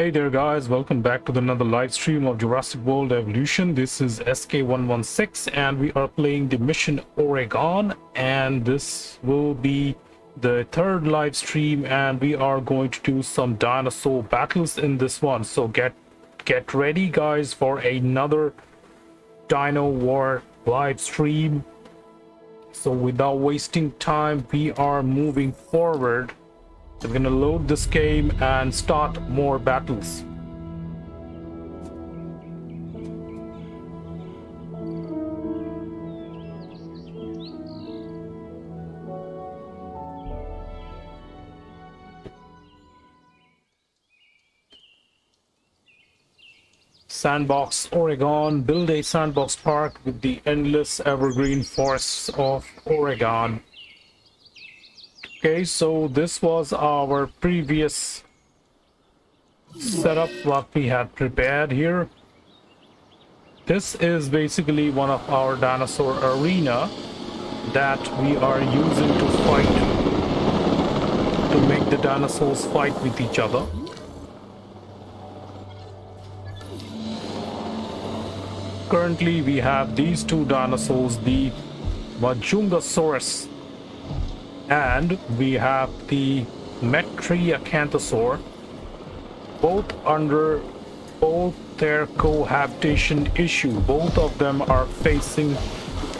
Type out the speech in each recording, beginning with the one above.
Hey there guys, welcome back to another live stream of Jurassic World Evolution. This is SK116 and we are playing the mission Oregon, and this will be the third live stream and we are going to do some dinosaur battles in this one. So get ready guys for another Dino War live stream. So without wasting time, we are moving forward. We're gonna load this game and start more battles. Sandbox Oregon. Build a sandbox park with the endless evergreen forests of Oregon. Okay, so this was our previous setup, what we had prepared here. This is basically one of our dinosaur arena that we are using to fight, to make the dinosaurs fight with each other. Currently we have these two dinosaurs, the Majungasaurus, and we have the Metriacanthosaur, both under their cohabitation issue. Both of them are facing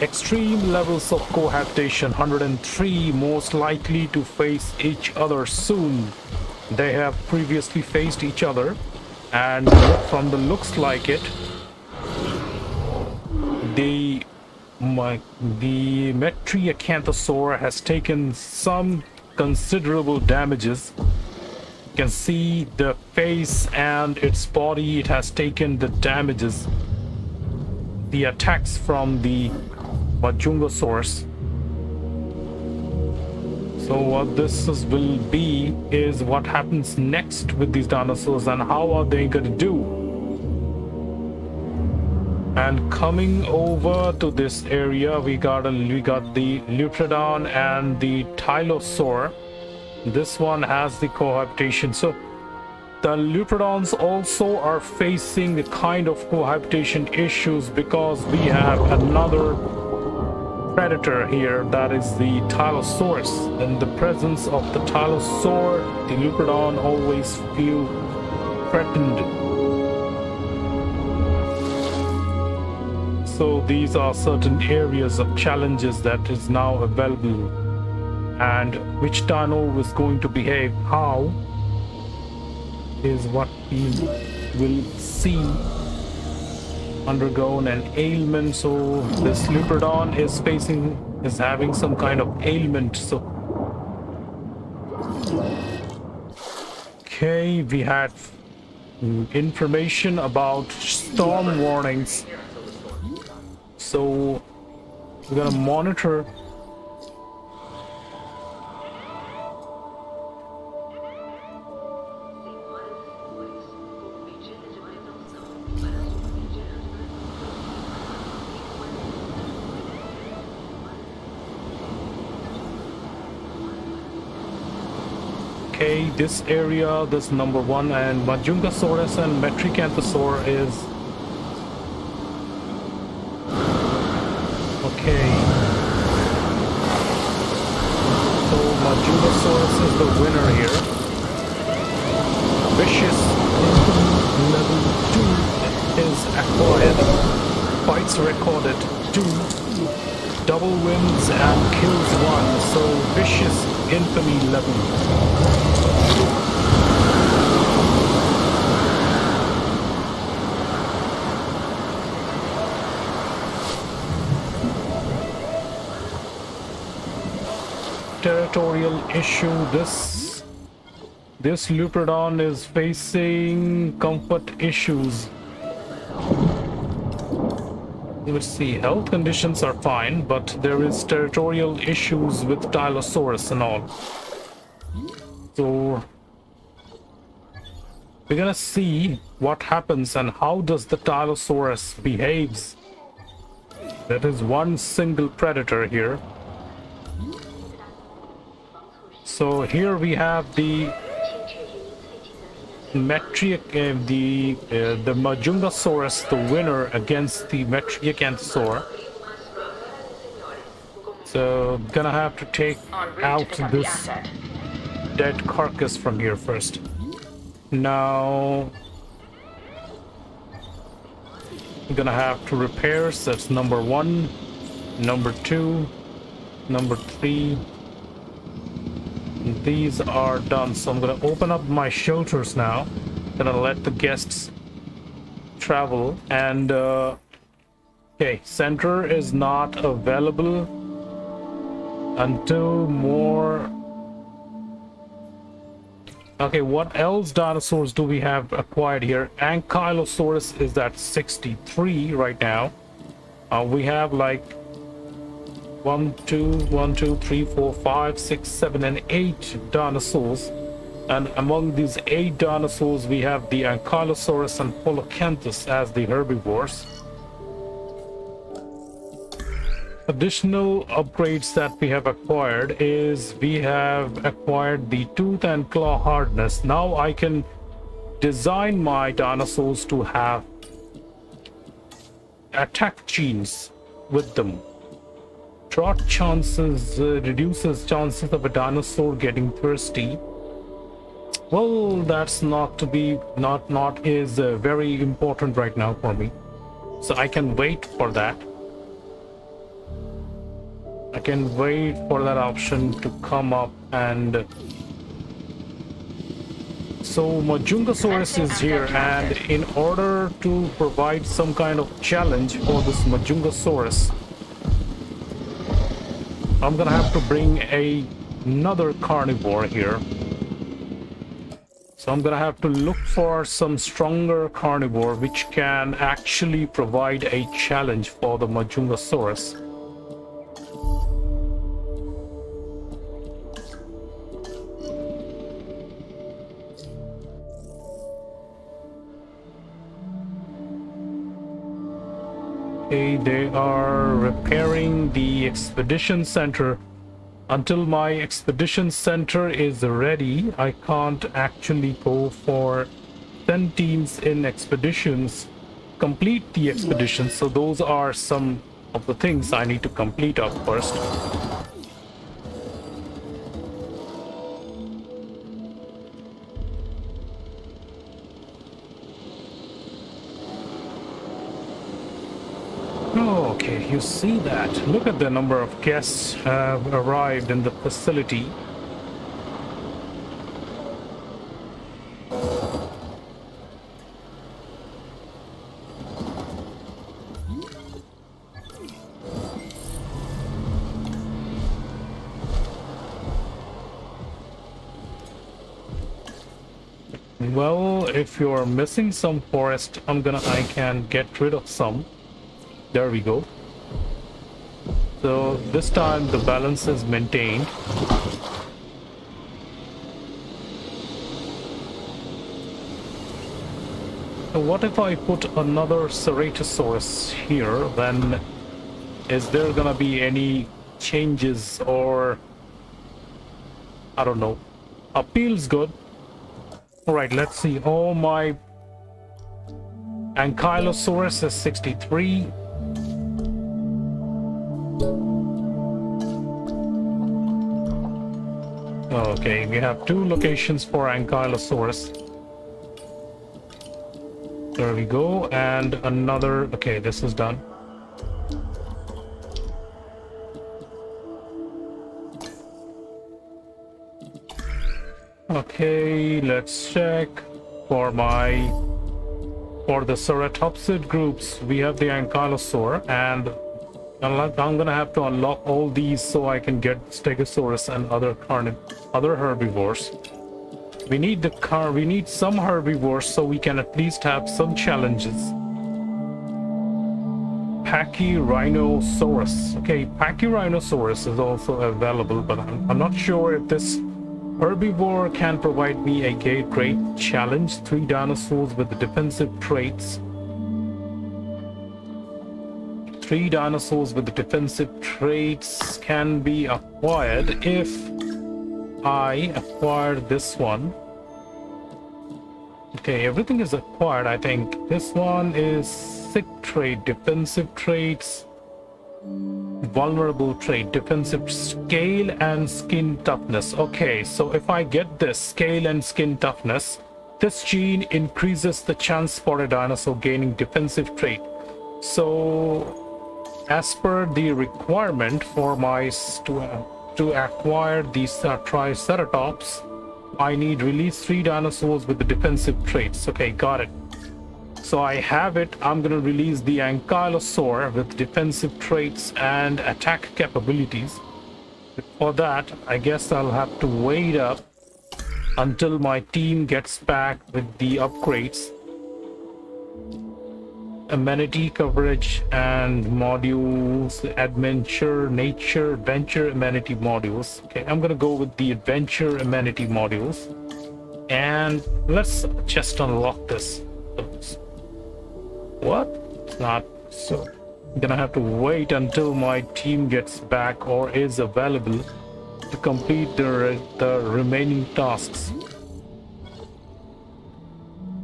extreme levels of cohabitation. 103 most likely to face each other soon. They have previously faced each other, and from the looks like it, the Metriacanthosaur has taken some considerable damages. You can see the face and its body, it has taken the damages, the attacks from the Majungasaurus. So what this will be is what happens next with these dinosaurs and how are they going to do. And coming over to this area, we got the Leoptrodon and the Tylosaur. This one has the cohabitation. So the Leoptrodons also are facing the kind of cohabitation issues because we have another predator here, that is the Tylosaurus. In the presence of the Tylosaur, the Leoptrodon always feel threatened. So these are certain areas of challenges that is now available, and which dino is going to behave how is what we will see. Undergone an ailment, so this Leoptrodon is having some kind of ailment. So okay, we had information about storm warnings. So we're gonna monitor. Okay, this area, this number one, and Majungasaurus and Metriacanthosaur is okay. So Majungasaurus is the winner here. Vicious level 2 is acquired. Fights recorded 2. Double wins and kills 1. So Vicious Infamy level. Territorial issue. This Leoptrodon is facing comfort issues. Let's see, health conditions are fine, but there is territorial issues with Tylosaurus and all. So we're gonna see what happens and how does the Tylosaurus behaves. That is one single predator here. So here we have the the Majungasaurus, the winner against the Metriacanthosaur. So gonna have to take out this dead carcass from here first. Now I'm gonna have to repair. So that's number 1, number 2, number 3. These are done. So I'm gonna open up my shelters now. Gonna let the guests travel. And okay, center is not available until more. Okay, what else dinosaurs do we have acquired here? Ankylosaurus is at 63 right now. We have like 1, 2, 3, 4, 5, 6, 7, and 8 dinosaurs. And among these 8 dinosaurs, we have the Ankylosaurus and Polacanthus as the herbivores. Additional upgrades that we have acquired is we have acquired the tooth and claw hardness. Now I can design my dinosaurs to have attack genes with them. Drought chances reduces chances of a dinosaur getting thirsty. Well, that's not is very important right now for me, so I can wait for that. I can wait for that option to come up. And so Majungasaurus is here, and in order to provide some kind of challenge for this Majungasaurus, I'm gonna have to bring another carnivore here. So I'm gonna have to look for some stronger carnivore which can actually provide a challenge for the Majungasaurus. Okay, they are repairing the expedition center. Until my expedition center is ready, I can't actually go for 10 teams in expeditions, complete the expedition. So those are some of the things I need to complete up first. Okay, you see that. Look at the number of guests have arrived in the facility. Well, if you're missing some forest, I can get rid of some. There we go. So this time the balance is maintained. So what if I put another Ceratosaurus here? Then is there gonna be any changes, or I don't know. Appeal's good. Alright, let's see. Oh, my Ankylosaurus is 63. Okay, we have 2 locations for Ankylosaurus. There we go, and another. Okay, this is done. Okay, let's check for the ceratopsid groups. We have the Ankylosaur, and I'm gonna have to unlock all these so I can get Stegosaurus and other herbivores. We need some herbivores so we can at least have some challenges. Pachyrhinosaurus. Okay, Pachyrhinosaurus is also available, but I'm not sure if this herbivore can provide me a great challenge. 3 dinosaurs with the defensive traits. 3 dinosaurs with the defensive traits can be acquired if I acquire this one. Okay, everything is acquired, I think. This one is sick trait, defensive traits, vulnerable trait, defensive scale and skin toughness. Okay, so if I get this scale and skin toughness, this gene increases the chance for a dinosaur gaining defensive trait. So as per the requirement for my to acquire these triceratops, I need release 3 dinosaurs with the defensive traits. Okay, got it. So I have it. I'm gonna release the Ankylosaur with defensive traits and attack capabilities. For that, I guess I'll have to wait up until my team gets back with the upgrades. Amenity coverage and modules, adventure, nature, adventure, amenity modules. Okay, I'm gonna go with the adventure amenity modules. And let's just unlock this. What? It's not. So I'm gonna have to wait until my team gets back or is available to complete the remaining tasks.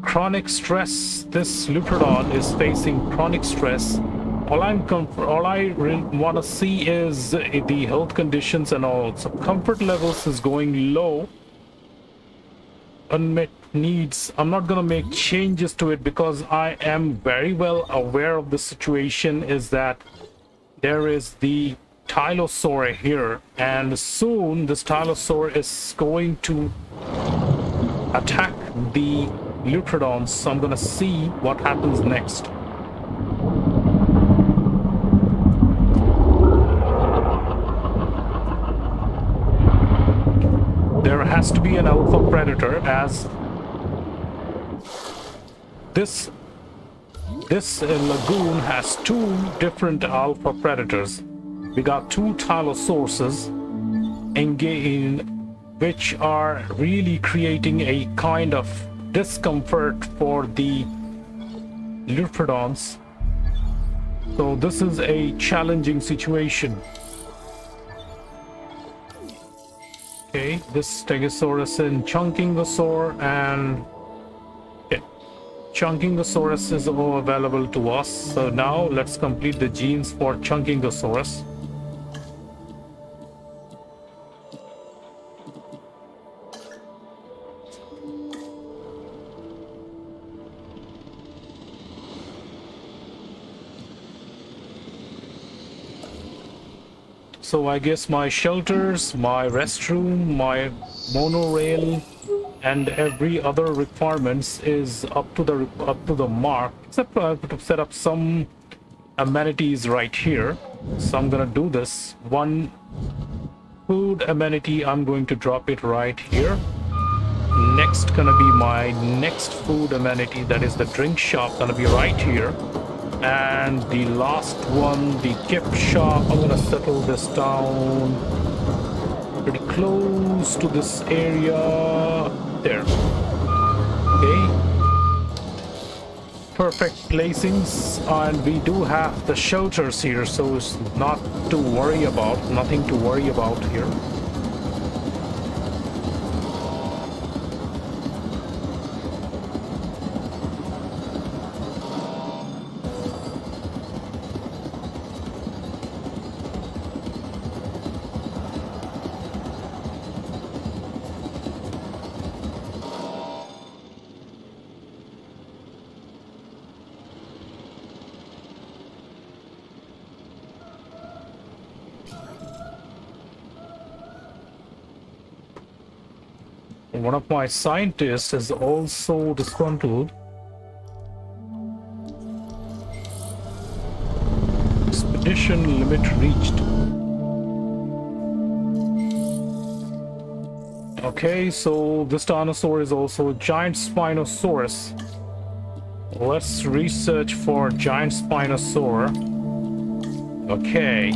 Chronic stress. This Lutrodon is facing chronic stress. All I want to see is the health conditions and all. So comfort levels is going low. Unmet needs. I'm not gonna make changes to it because I am very well aware of the situation. Is that there is the Tylosaur here, and soon this Tylosaur is going to attack the Lutrodons, so I'm gonna see what happens next. There has to be an alpha predator, as this lagoon has 2 different alpha predators. We got 2 Tylosauruses engaged, which are really creating a kind of discomfort for the Lutrodons. So this is a challenging situation. Okay, this Stegosaurus and Chunkingosaur, and Chunkingosaurus is all available to us. So now let's complete the genes for Chunkingosaurus. So I guess my shelters, my restroom, my monorail, and every other requirements is up to the mark. Except I have to set up some amenities right here. So I'm gonna do this. One food amenity, I'm going to drop it right here. Next gonna be my next food amenity, that is the drink shop, gonna be right here. And the last one, the gift shop, I'm gonna settle this down pretty close to this area there. Okay, perfect placings, and we do have the shelters here, so it's not to worry about, nothing to worry about here. One of my scientists is also disgruntled. Expedition limit reached. Okay, so this dinosaur is also a giant Spinosaurus. Let's research for giant Spinosaur. Okay.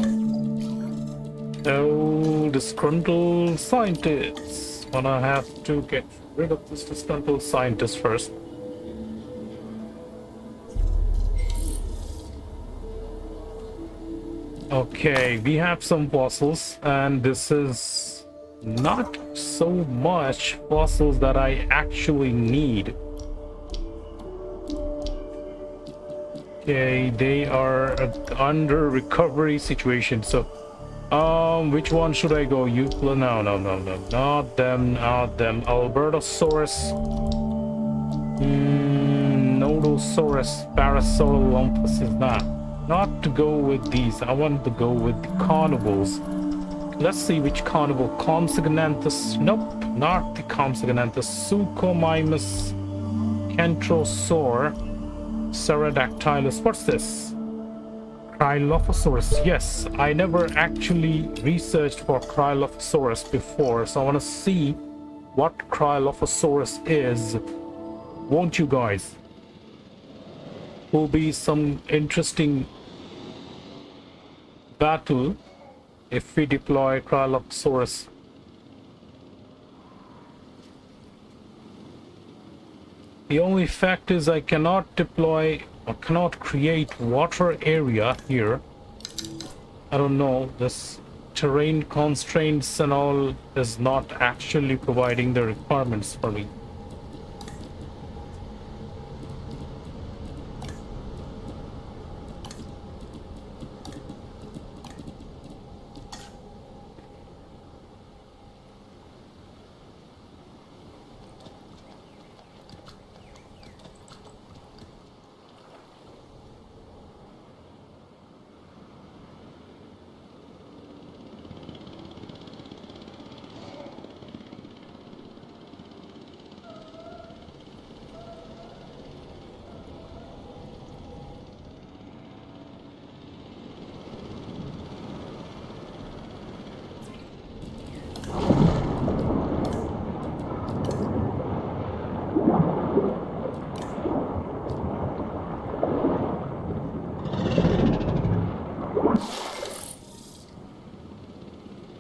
So, disgruntled scientists. Gonna have to get rid of this disgruntled scientist first. Okay, we have some fossils, and this is not so much fossils that I actually need. Okay, they are under recovery situation. So, which one should I go? You? No, no, no, no, not them, not them. Albertosaurus, Nodosaurus, Parasaurolophus is not to go with these. I want to go with the carnivores. Let's see which carnivore. Compsognathus. Nope, not the Compsognathus. Suchomimus, Kentrosaur, Ceradactylus. What's this? Cryolophosaurus. Yes, I never actually researched for Cryolophosaurus before, so I want to see what Cryolophosaurus is. Won't you guys? Will be some interesting battle if we deploy Cryolophosaurus. The only fact is I cannot deploy or cannot create water area here. I don't know, this terrain constraints and all is not actually providing the requirements for me.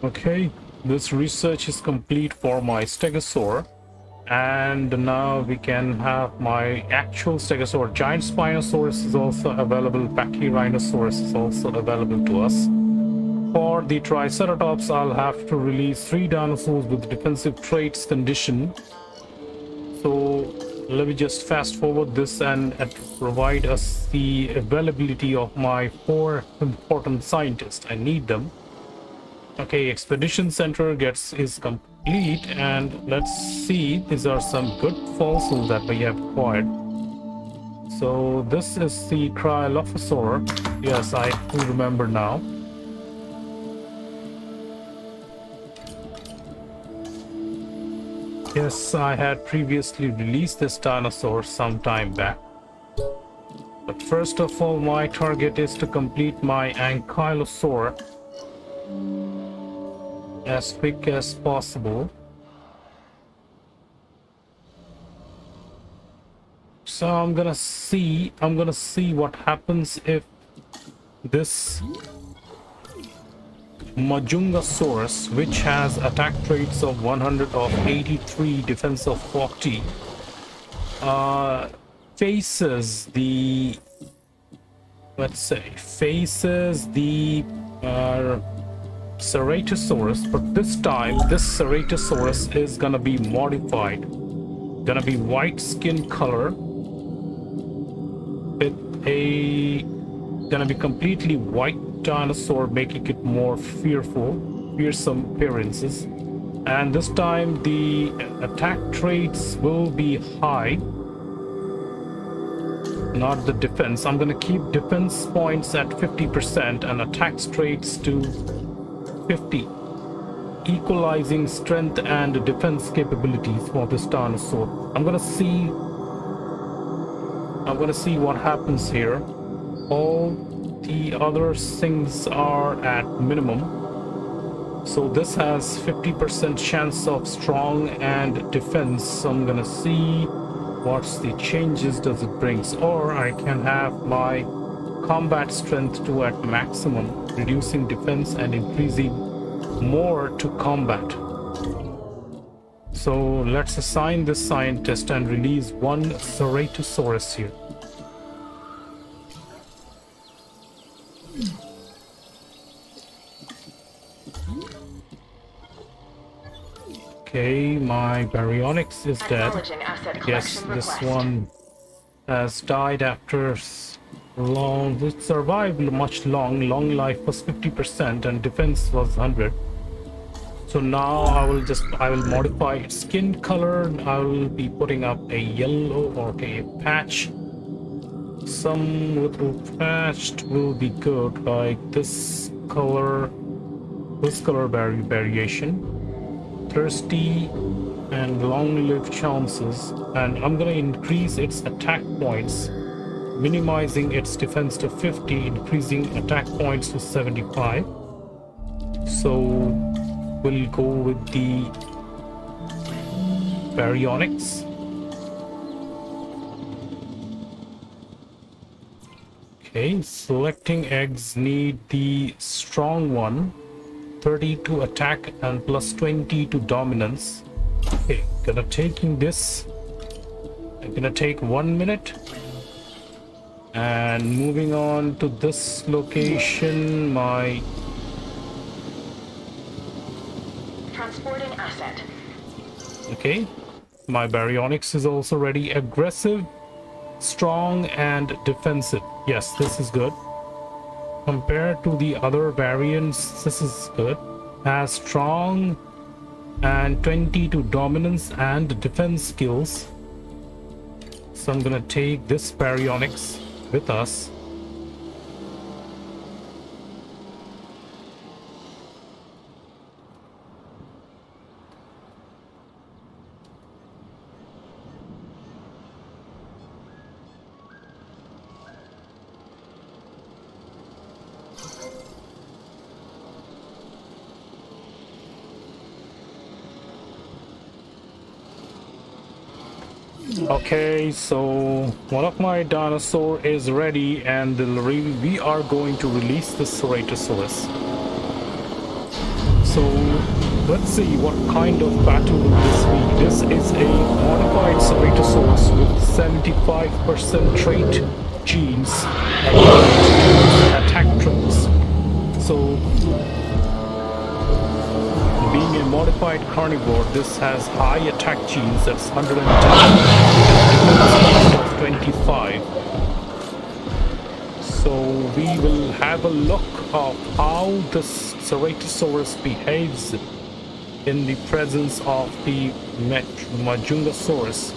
Okay, this research is complete for my Stegosaur, and now we can have my actual Stegosaur. Giant Spinosaurus is also available. Pachyrhinosaurus is also available to us. For the Triceratops, I'll have to release 3 dinosaurs with defensive traits condition. So let me just fast forward this and provide us the availability of my 4 important scientists. I need them. Okay, expedition center is complete, and let's see, these are some good fossils that we have acquired. So this is the Cryolophosaur. Yes, I do remember now. Yes, I had previously released this dinosaur some time back. But first of all, my target is to complete my Ankylosaur as quick as possible. So I'm gonna see what happens if this Majungasaurus, which has attack traits of 100 of 83, defense of 40, faces the, let's say, Ceratosaurus, but this time this Ceratosaurus is gonna be modified, gonna be white skin color with a gonna be completely white dinosaur, making it more fearsome appearances. And this time the attack traits will be high, not the defense. I'm gonna keep defense points at 50% and attack traits to 50, equalizing strength and defense capabilities for this dinosaur. I'm gonna see what happens here. All the other things are at minimum, so this has 50% chance of strong and defense. So I'm gonna see what's the changes does it brings, or I can have my combat strength to at maximum, reducing defense and increasing more to combat. So let's assign this scientist and release 1 Ceratosaurus here. Okay, my baryonyx is dead. Yes, this one has died after long. It survived much long. Long life was 50% and defense was 100. So now I will modify its skin color. I will be putting up a yellow or a patch. Some little patch will be good, like this color variation. Thirsty and long-lived chances, and I'm gonna increase its attack points, minimizing its defense to 50, increasing attack points to 75. So we'll go with the baryonyx. Okay, selecting eggs need the strong one. 30 to attack and plus 20 to dominance. Okay, gonna taking this. I'm gonna take 1 minute. And moving on to this location, my transporting asset. Okay, my baryonyx is also ready. Aggressive, strong, and defensive. Yes, this is good. Compared to the other variants, this is good. Has strong and 20 to dominance and defense skills. So I'm gonna take this baryonyx with us. Okay, so one of my dinosaur is ready, and we are going to release the Ceratosaurus. So let's see what kind of battle will this be. This is a modified Ceratosaurus with 75% trait genes and attack traits. So being a modified carnivore, this has high attack genes, that's 110, and defense of 25. So we will have a look of how this Ceratosaurus behaves in the presence of the Majungasaurus.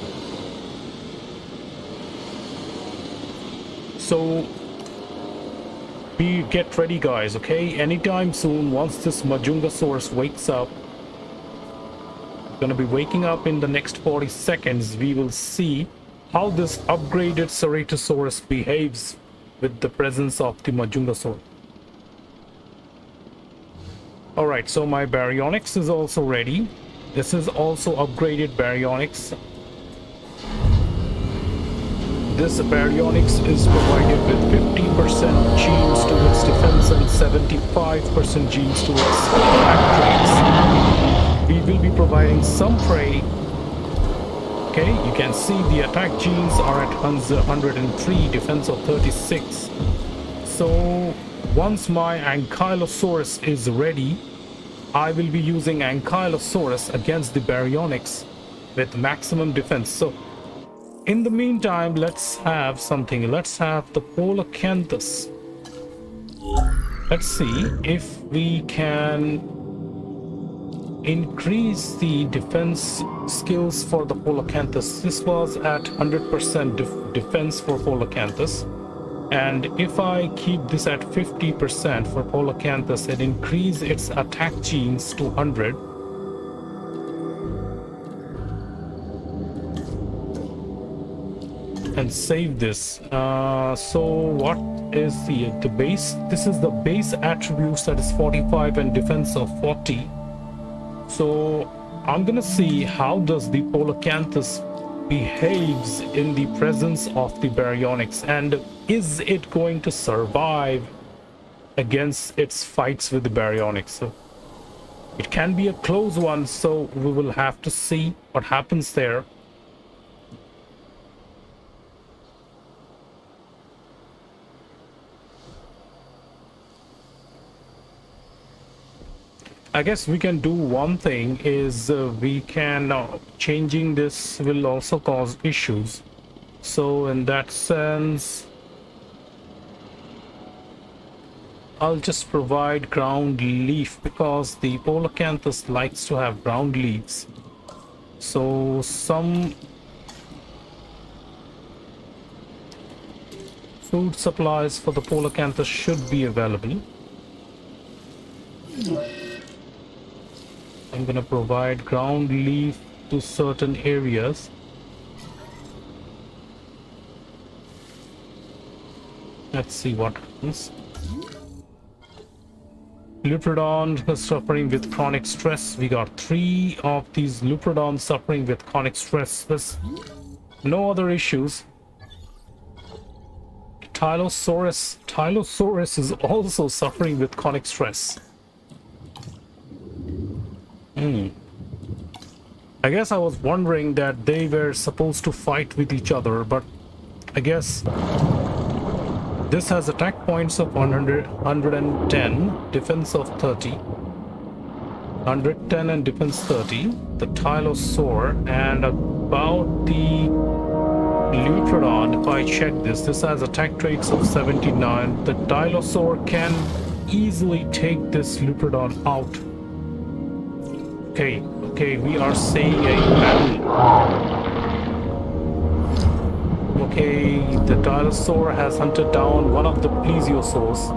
So we get ready, guys, okay? Anytime soon, once this Majungasaurus wakes up, gonna be waking up in the next 40 seconds, we will see how this upgraded Ceratosaurus behaves with the presence of the Majungasaurus. Alright, so my baryonyx is also ready. This is also upgraded baryonyx. This baryonyx is provided with 50% genes to its defense and 75% genes to its attack traits. We will be providing some prey. Okay, you can see the attack genes are at 103, defense of 36. So once my Ankylosaurus is ready, I will be using Ankylosaurus against the baryonyx with maximum defense. So in the meantime, let's have something. Let's have the Polacanthus. Let's see if we can increase the defense skills for the Polacanthus. This was at 100% defense for Polacanthus. And if I keep this at 50% for Polacanthus and increase its attack genes to 100, and save this. So what is the base? This is the base attributes, that is 45 and defense of 40. So I'm gonna see how does the Polacanthus behaves in the presence of the baryonyx, and is it going to survive against its fights with the baryonyx. So it can be a close one, so we will have to see what happens there. I guess we can do one thing is we can changing this will also cause issues. So in that sense, I'll just provide ground leaf because the Polacanthus likes to have ground leaves. So some food supplies for the Polacanthus should be available. I'm gonna provide ground leaf to certain areas. Let's see what happens. Leopardon is suffering with chronic stress. We got 3 of these Leopardons suffering with chronic stress. There's no other issues. Tylosaurus is also suffering with chronic stress. I guess I was wondering that they were supposed to fight with each other, but I guess this has attack points of 100, 110, defense of 30. 110 and defense 30. The Tylosaur, and about the Leopardon, if I check this has attack traits of 79. The Dinosaur can easily take this Leopardon out. Okay, we are seeing a battle. Okay, the Dinosaur has hunted down one of the Plesiosaurs.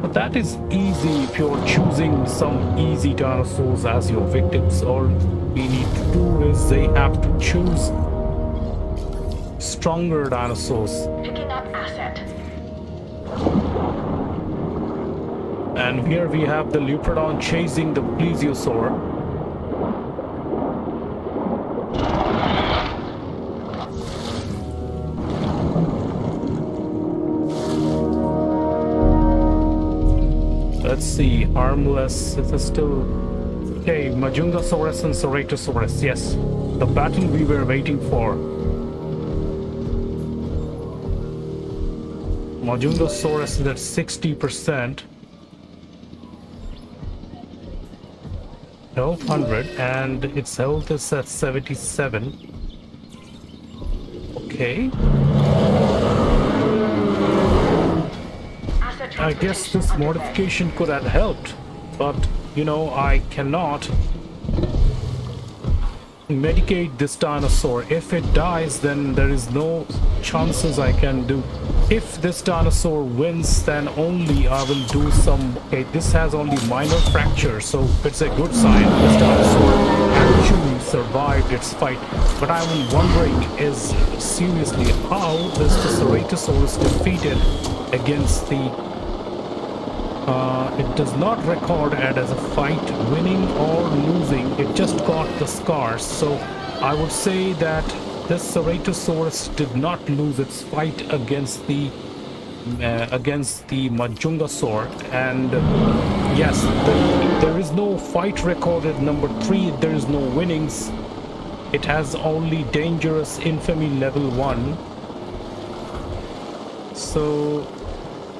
But that is easy if you're choosing some easy dinosaurs as your victims. All we need to do is they have to choose stronger dinosaurs. Picking up asset. And here we have the Leopardon chasing the Plesiosaur. Let's see, harmless, it is still... Okay, Majungasaurus and Ceratosaurus, yes. The battle we were waiting for. Majungasaurus is at 60%. 1200, and its health is at 77. Okay. I guess this modification could have helped, but you know, I cannot medicate this dinosaur. If it dies, then there is no chances I can do. If this dinosaur wins, then only I will do some... Okay, this has only minor fractures, so it's a good sign. This dinosaur actually survived its fight. But I'm wondering is, seriously, how is the Ceratosaurus defeated against the... it does not record it as a fight, winning or losing. It just got the scars. So I would say that this Ceratosaurus did not lose its fight against the Majungasaur, and yes, there is no fight recorded. Number 3, there is no winnings. It has only dangerous infamy level 1. So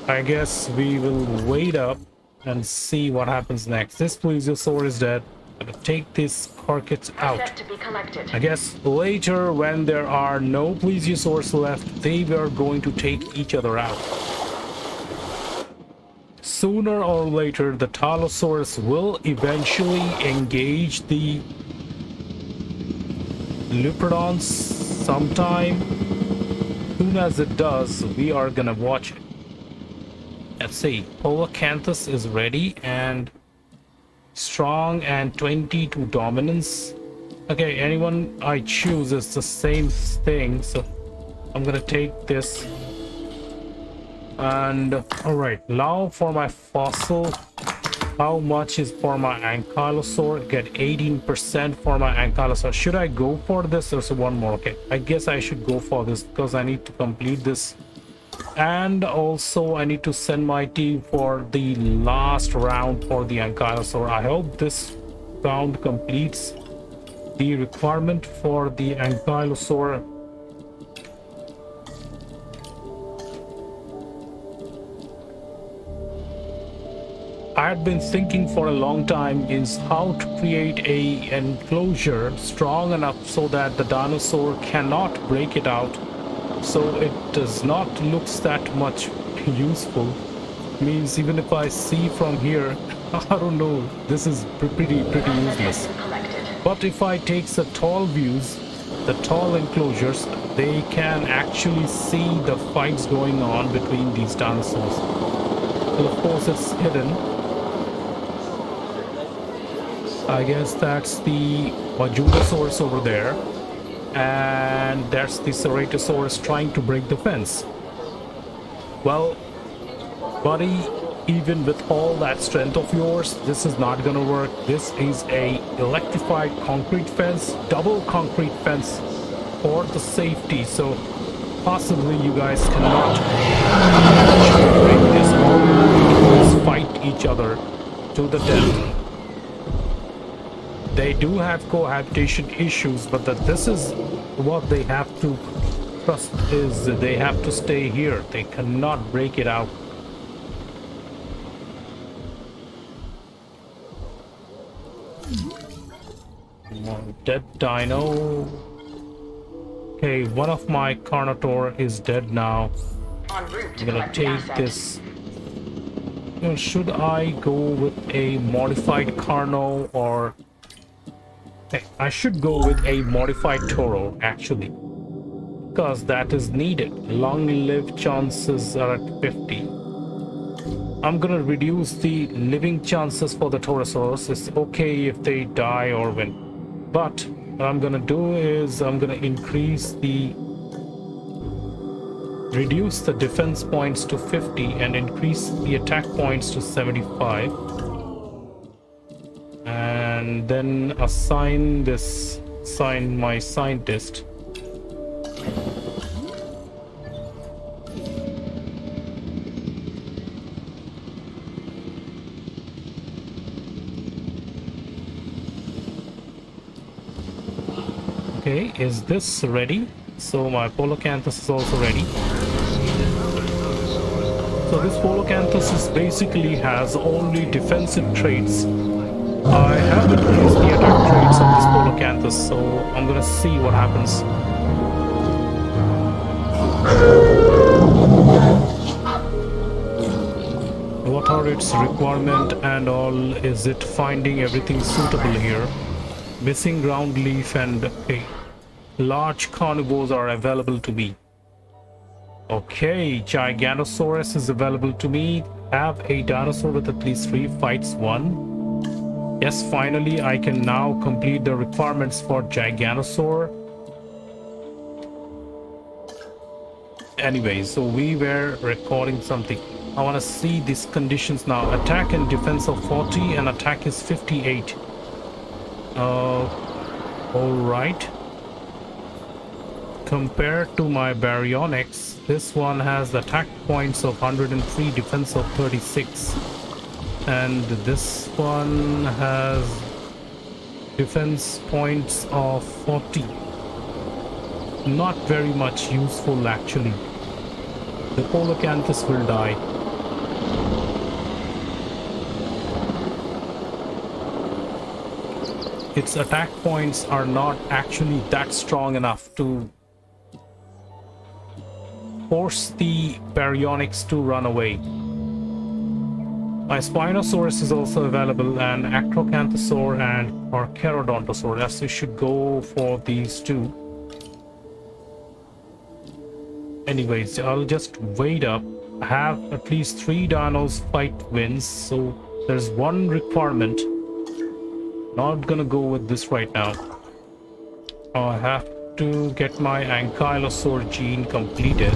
I guess we will wait up and see what happens next. This Plesiosaur is dead. I'm gonna take this carcass out. To be collected. I guess later, when there are no Plesiosaurs left, they are going to take each other out. Sooner or later, the Tylosaurus will eventually engage the Leopardons sometime. Soon as it does, we are gonna watch it. Let's see, Polacanthus is ready and strong and 22 dominance. Okay, anyone I choose is the same thing, so I'm gonna take this. And all right, now for my fossil, how much is for my Ankylosaur? Get 18% for my Ankylosaur. Should I go for this? There's one more. Okay, I guess I should go for this because I need to complete this. And also I need to send my team for the last round for the Ankylosaur. I hope this round completes the requirement for the Ankylosaur. I had been thinking for a long time is how to create a enclosure strong enough so that the dinosaur cannot break it out, so it does not looks that much useful. Means even if I see from here, I don't know, this is pretty useless. But if I take the tall views, the tall enclosures, they can actually see the fights going on between these dinosaurs. Well, of course it's hidden. I guess that's the Dinosaurs over there, and that's the Ceratosaurus trying to break the fence. Well, buddy, even with all that strength of yours, this is not gonna work. This is a electrified concrete fence, double concrete fence for the safety, so possibly you guys cannot break this, or will fight each other to the death. They do have cohabitation issues, but this is what they have to trust, is they have to stay here. They cannot break it out. Dead dino. Okay, one of my Carnotaur is dead now. En route to I'm gonna collect the take asset. this. Should I go with a modified Carno, or I should go with a modified Toro actually, because that is needed. Long live chances are at 50. I'm gonna reduce the living chances for the Torosaurus. It's okay if they die or win, but what I'm gonna do is I'm gonna reduce the defense points to 50 and increase the attack points to 75, and then assign my scientist. Okay, is this ready? So my Polacanthus is also ready. So this Polacanthus basically has only defensive traits. I have increased the attack traits of this Polacanthus, so I'm gonna see what happens. What are its requirement and all? Is it finding everything suitable here? Missing ground leaf and okay. Large carnivores are available to me. Okay, Giganosaurus is available to me. Have a dinosaur with at least 3 fights 1. Yes, finally I can now complete the requirements for Giganosaur. Anyway, so we were recording something. I want to see these conditions now. Attack and defense of 40 and attack is 58. All right. Compared to my Baryonyx, this one has attack points of 103, defense of 36, and this one has defense points of 40. Not very much useful actually. The Polacanthus will die. Its attack points are not actually that strong enough to force the Baryonyx to run away. My Spinosaurus is also available, and Acrocanthosaur and Carcharodontosaur. Yes, we should go for these two. Anyways, I'll just wait up. I have at least 3 dinos fight wins, so there's one requirement. Not gonna go with this right now. I have to get my Ankylosaur gene completed.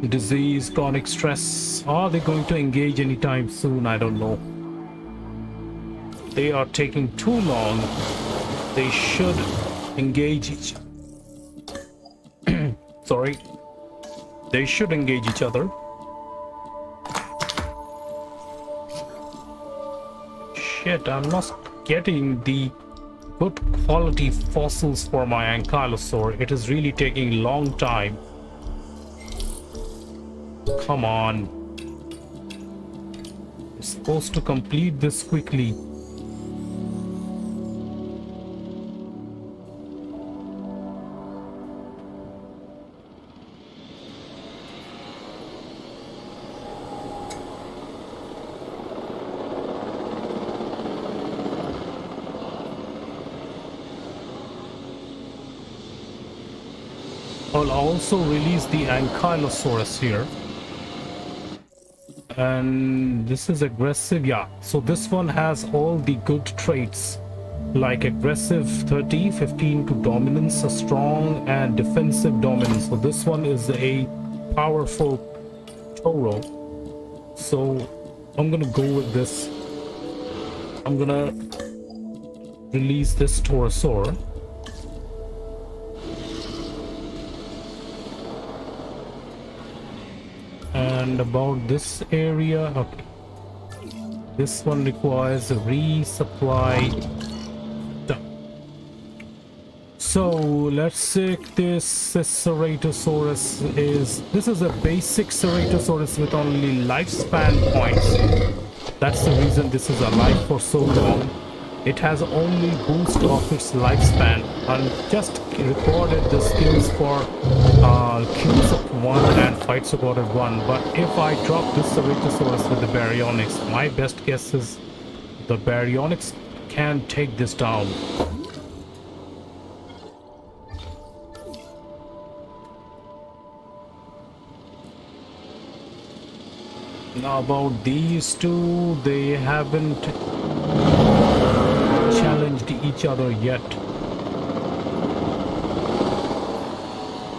Disease, chronic stress. Are they going to engage anytime soon? I don't know. They are taking too long. They should engage each sorry. They should engage each other. shit, I'm not getting the good quality fossils for my ankylosaur. It is really taking long time. Come on. I'm supposed to complete this quickly. I'll also release the ankylosaurus here. And this is aggressive, yeah. So this one has all the good traits like aggressive 30, 15 to dominance, a strong and defensive dominance. So this one is a powerful Toro. So I'm gonna go with this. I'm gonna release this Torosaur. And about this area, okay, this one requires a resupply. Done. So let's take this Ceratosaurus. This is a basic Ceratosaurus with only lifespan points. That's the reason this is alive for so long. It has only boost of its lifespan, and just recorded the skills for kills of 1 and fights recorded 1. But if I drop this Ceratosaurus with the baryonyx, my best guess is the baryonyx can take this down. Now about these two, they haven't challenged each other yet.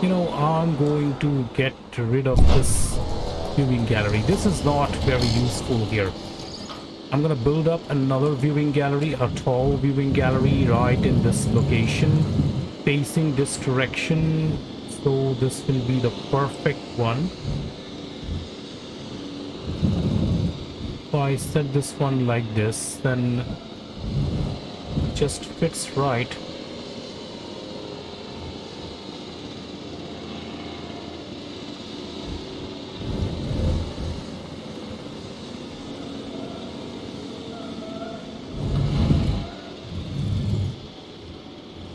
You know, I'm going to get rid of this viewing gallery. This is not very useful here. I'm gonna build up another viewing gallery, a tall viewing gallery right in this location, facing this direction. So this will be the perfect one. If I set this one like this, then it just fits right.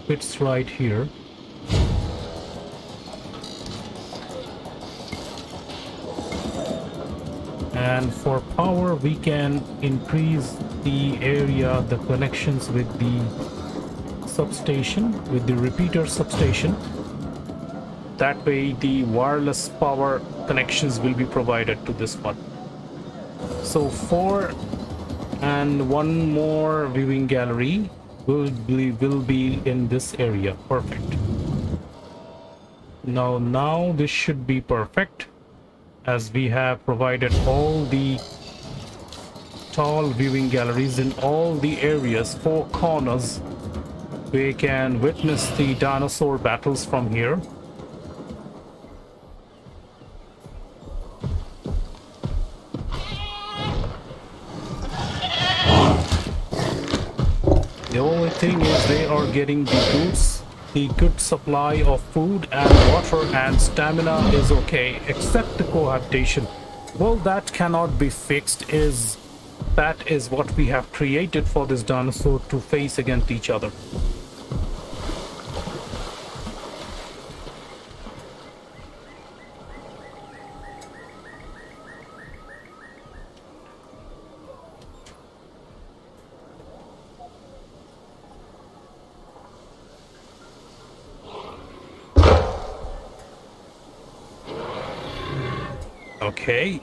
Fits right here. And for power, we can increase the area, the connections with the substation, with the repeater substation. That way the wireless power connections will be provided to this one. So 4 and 1 more viewing gallery will be in this area. Perfect. Now this should be perfect, as we have provided all the tall viewing galleries in all the areas, 4 corners. We can witness the dinosaur battles from here. The only thing is they are getting the good supply of food and water, and stamina is okay, except the cohabitation. Well, that cannot be fixed. That is what we have created for this dinosaur to face against each other. Okay.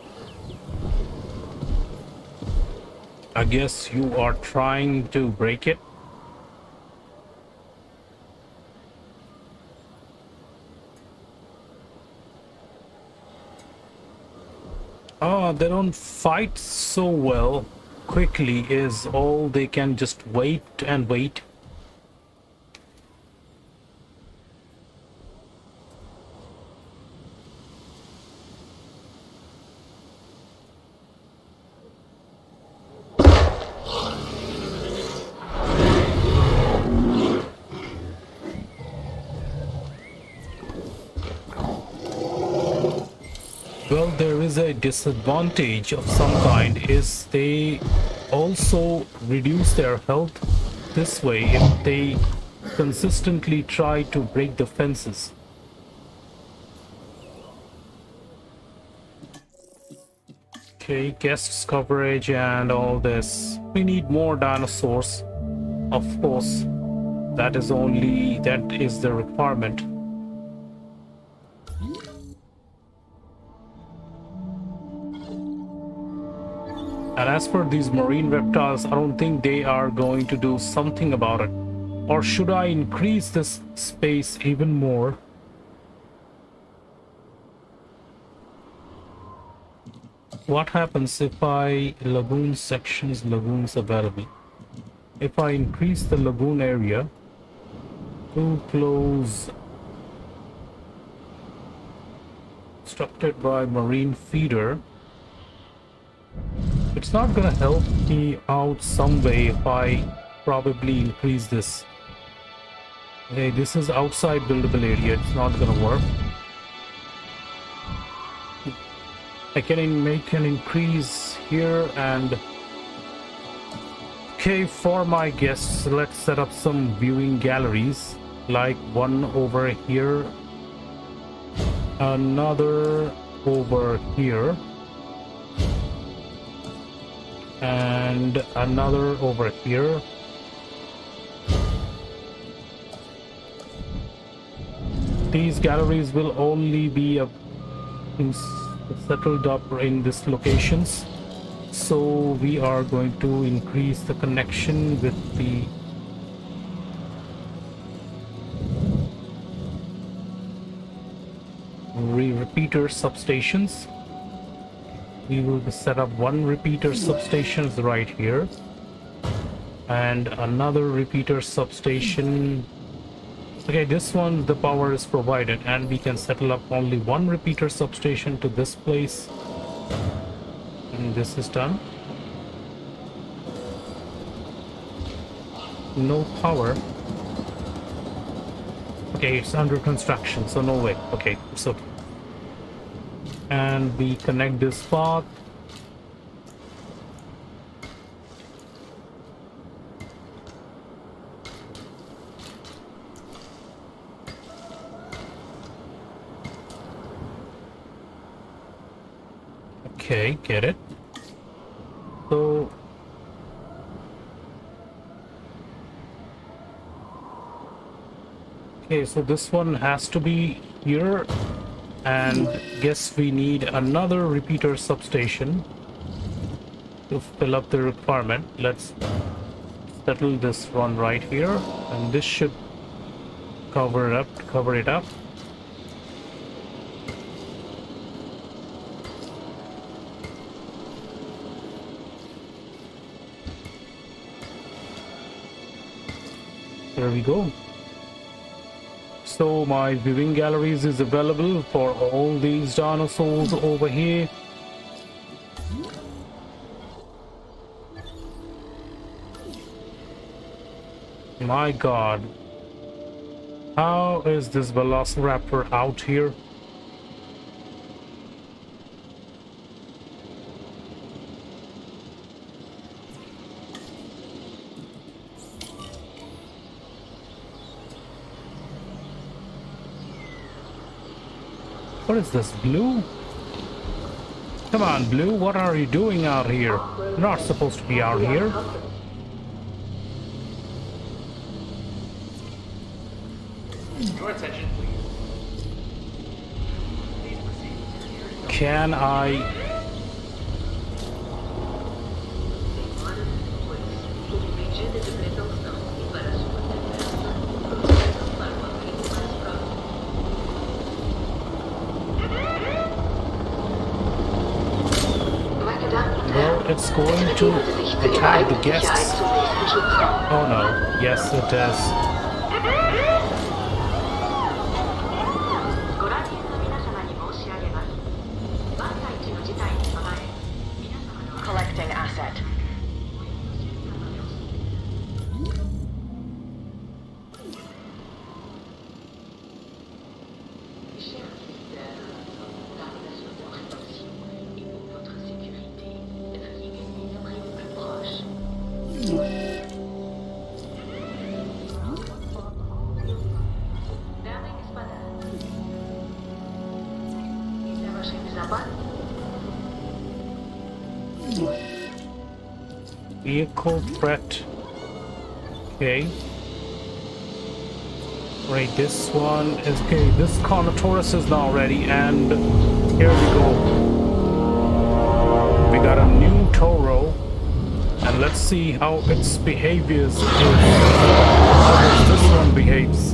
I guess you are trying to break it. Oh, they don't fight so well. Quickly is all. They can just wait and wait. Well, there is a disadvantage of some kind, is they also reduce their health this way if they consistently try to break the fences. Okay, guests coverage and all this. We need more dinosaurs. Of course, that is the requirement. And as for these marine reptiles, I don't think they are going to do something about it. Or should I increase this space even more? What happens if I lagoon sections, lagoons available? If I increase the lagoon area to close, constructed by marine feeder, it's not gonna help me out some way if I probably increase this. Okay, this is outside buildable area, it's not gonna work. I can make an increase here, and okay, for my guests, let's set up some viewing galleries, like one over here, another over here, and another over here. These galleries will only be settled up in these locations, so we are going to increase the connection with the repeater substations. We will set up one repeater substation right here and another repeater substation. Okay, this one the power is provided, and we can settle up only one repeater substation to this place, and this is done. No power. Okay, it's under construction, so no way. Okay, it's okay. And we connect this path. Okay, get it. So okay, so this one has to be here, and guess we need another repeater substation to fill up the requirement. Let's settle this one right here, and this should cover it up. There we go. So my viewing galleries is available for all these dinosaurs over here. My god, how is this velociraptor out here? What is this, Blue? Come on, Blue, what are you doing out here? You're not supposed to be out here. Your attention, please. Please proceed. Can I... Well, it's going to attack the guests. Oh no, yes it does. Collecting asset. dapat? Vehicle threat. Okay. Right, this one is okay. This Carnotaurus is now ready, and here we go. We got a new Toro, and let's see how its behaviors is. How does this one behaves?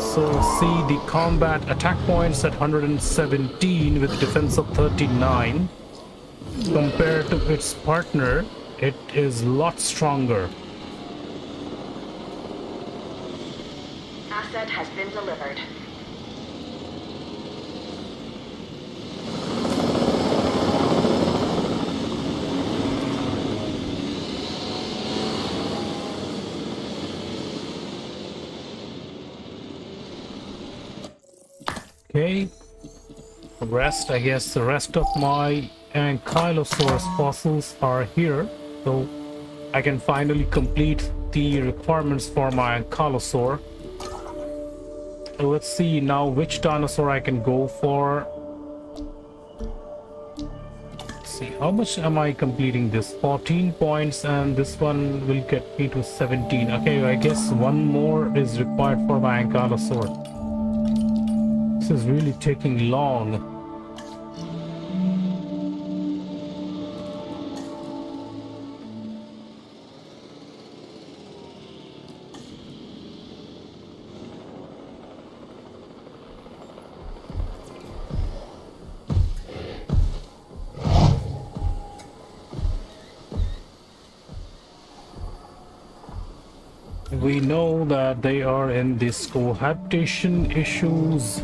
So see the combat attack points at 117 with defense of 39. Compared to its partner, it is a lot stronger. Asset has been delivered. Okay. I guess the rest of my Ankylosaurus fossils are here, so I can finally complete the requirements for my Ankylosaur. So let's see now which dinosaur I can go for. Let's see, how much am I completing this? 14 points, and this one will get me to 17. Okay, I guess one more is required for my Ankylosaur. This is really taking long. We know that they are in this cohabitation issues.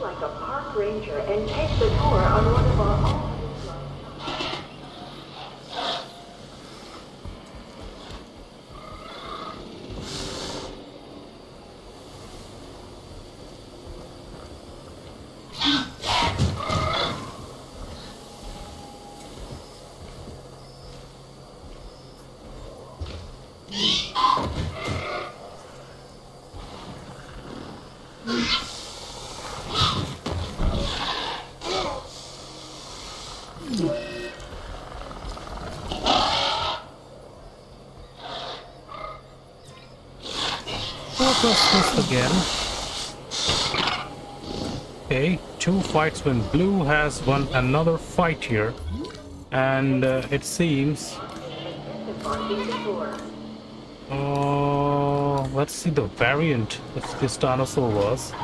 Like a park ranger and take the tour on one of our own. Press this again. Okay, 2 fights when Blue has won another fight here, and it seems. Let's see the variant of this dinosaur was.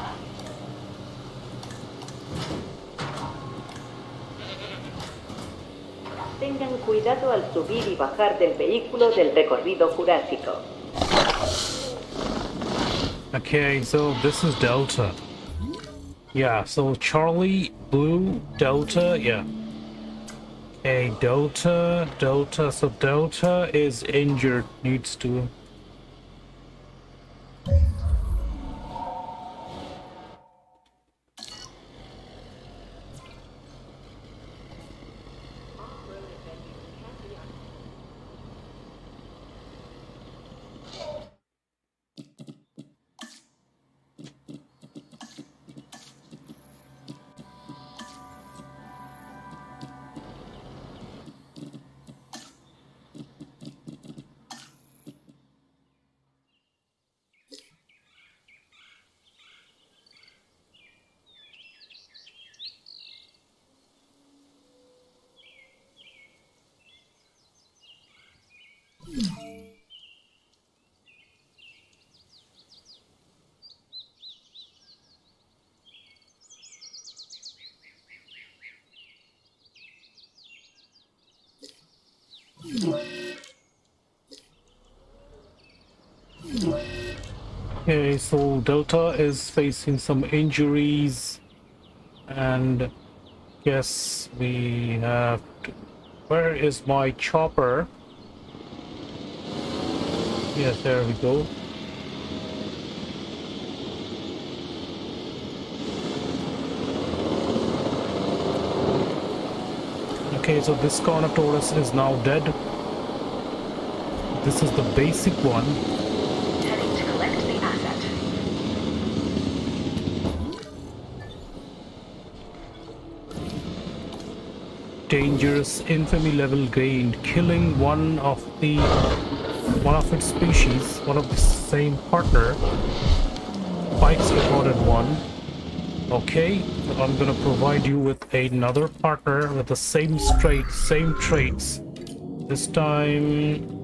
Tengan cuidado al subir y bajar del vehículo del recorrido jurásico. Okay, so this is Delta. Yeah, so Charlie, Blue, Delta, yeah. Okay, Delta, so Delta is injured, needs to... Okay, so Delta is facing some injuries, and guess we have to... Where is my chopper? Yes, there we go. Okay, so this Carnotaurus is now dead. This is the basic one. Heading to collect the asset. Dangerous infamy level gained, killing one of its species, one of the same partner. Fights recorded 1. Okay, so I'm gonna provide you with another partner with the same traits. This time...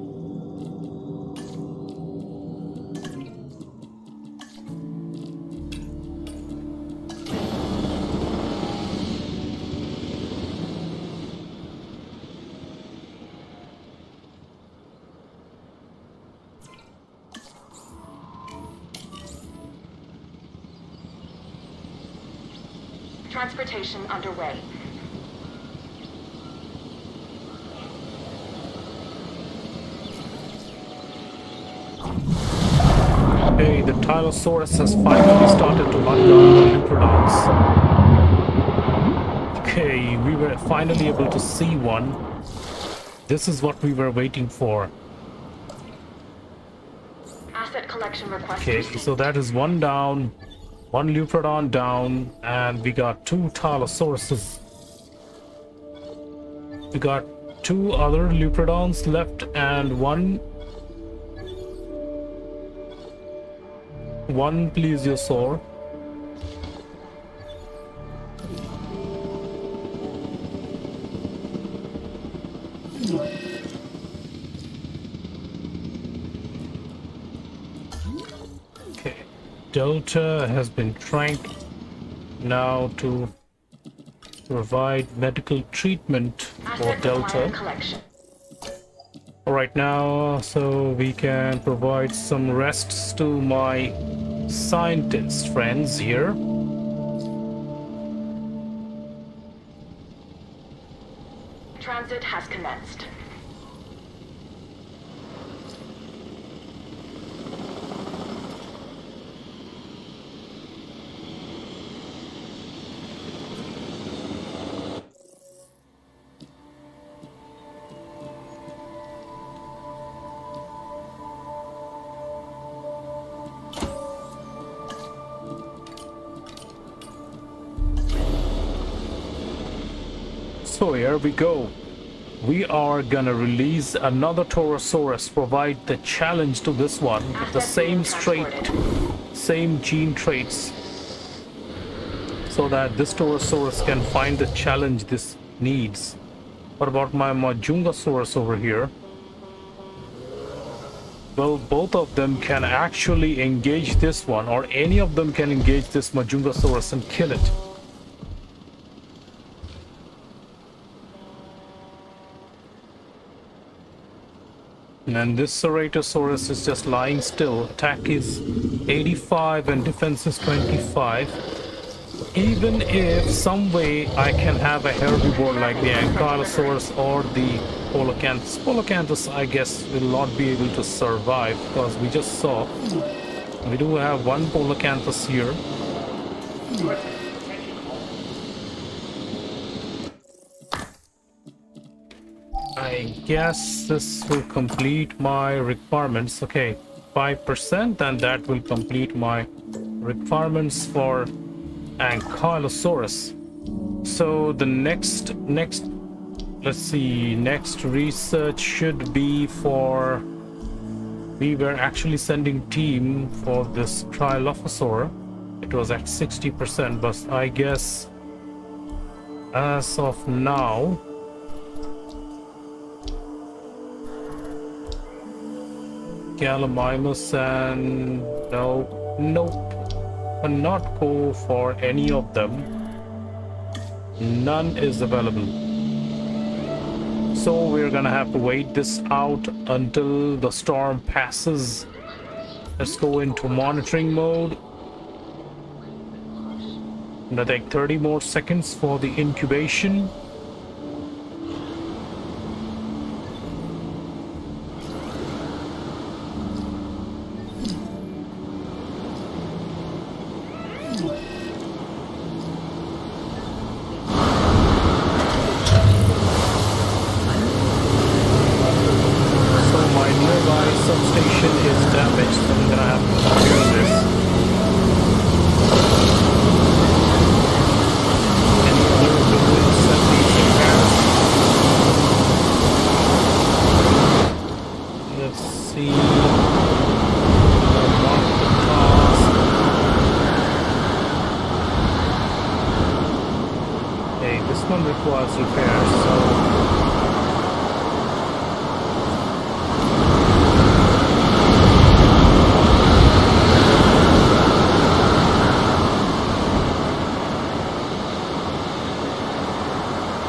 Transportation underway. Okay, the Dinosaurs has finally started to hunt down the Leopardons. Okay, we were finally able to see one. This is what we were waiting for. Asset collection request Okay, received. so that is one down, one Leopardon down, and we got 2 Tylosauruses. We got 2 other Leopardons left and one Plesiosaur. Okay, Delta has been tranked now to provide medical treatment for Asset Delta. required collection. Right now, so we can provide some rests to my scientist friends here. Transit has commenced. So here we go. We are gonna release another Torosaurus, provide the challenge to this one with the same same gene traits, so that this Torosaurus can find the challenge this needs. What about my Majungasaurus over here? Well, both of them can actually engage this one, or any of them can engage this Majungasaurus and kill it. And this Ceratosaurus is just lying still. Attack is 85 and defense is 25. Even if some way I can have a herbivore like the Ankylosaurus or the Polacanthus. Polacanthus, I guess, will not be able to survive, because we just saw we do have one Polacanthus here. I guess this will complete my requirements. Okay, 5%, and that will complete my requirements for Ankylosaurus. So the next let's see, next research should be for... We were actually sending team for this Trilophosaur. It was at 60%, but I guess as of now Gallimimus and nope, cannot go for any of them. None is available. So we're gonna have to wait this out until the storm passes. Let's go into monitoring mode. Gonna take 30 more seconds for the incubation.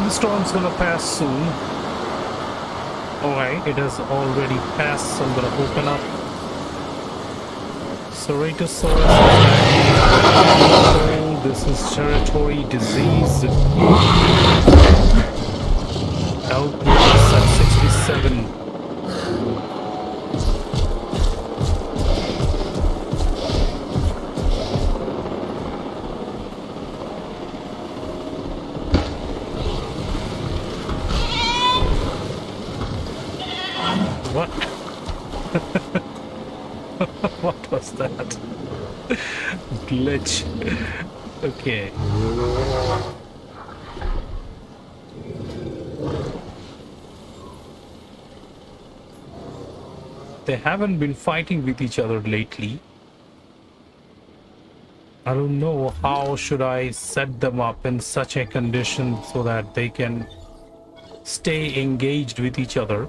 Storm's gonna pass soon. Alright, it has already passed, so I'm gonna open up. Ceratosaurus is this is territory disease. Health is at 67. What? What was that? Glitch. Okay. They haven't been fighting with each other lately. I don't know how should I set them up in such a condition so that they can stay engaged with each other.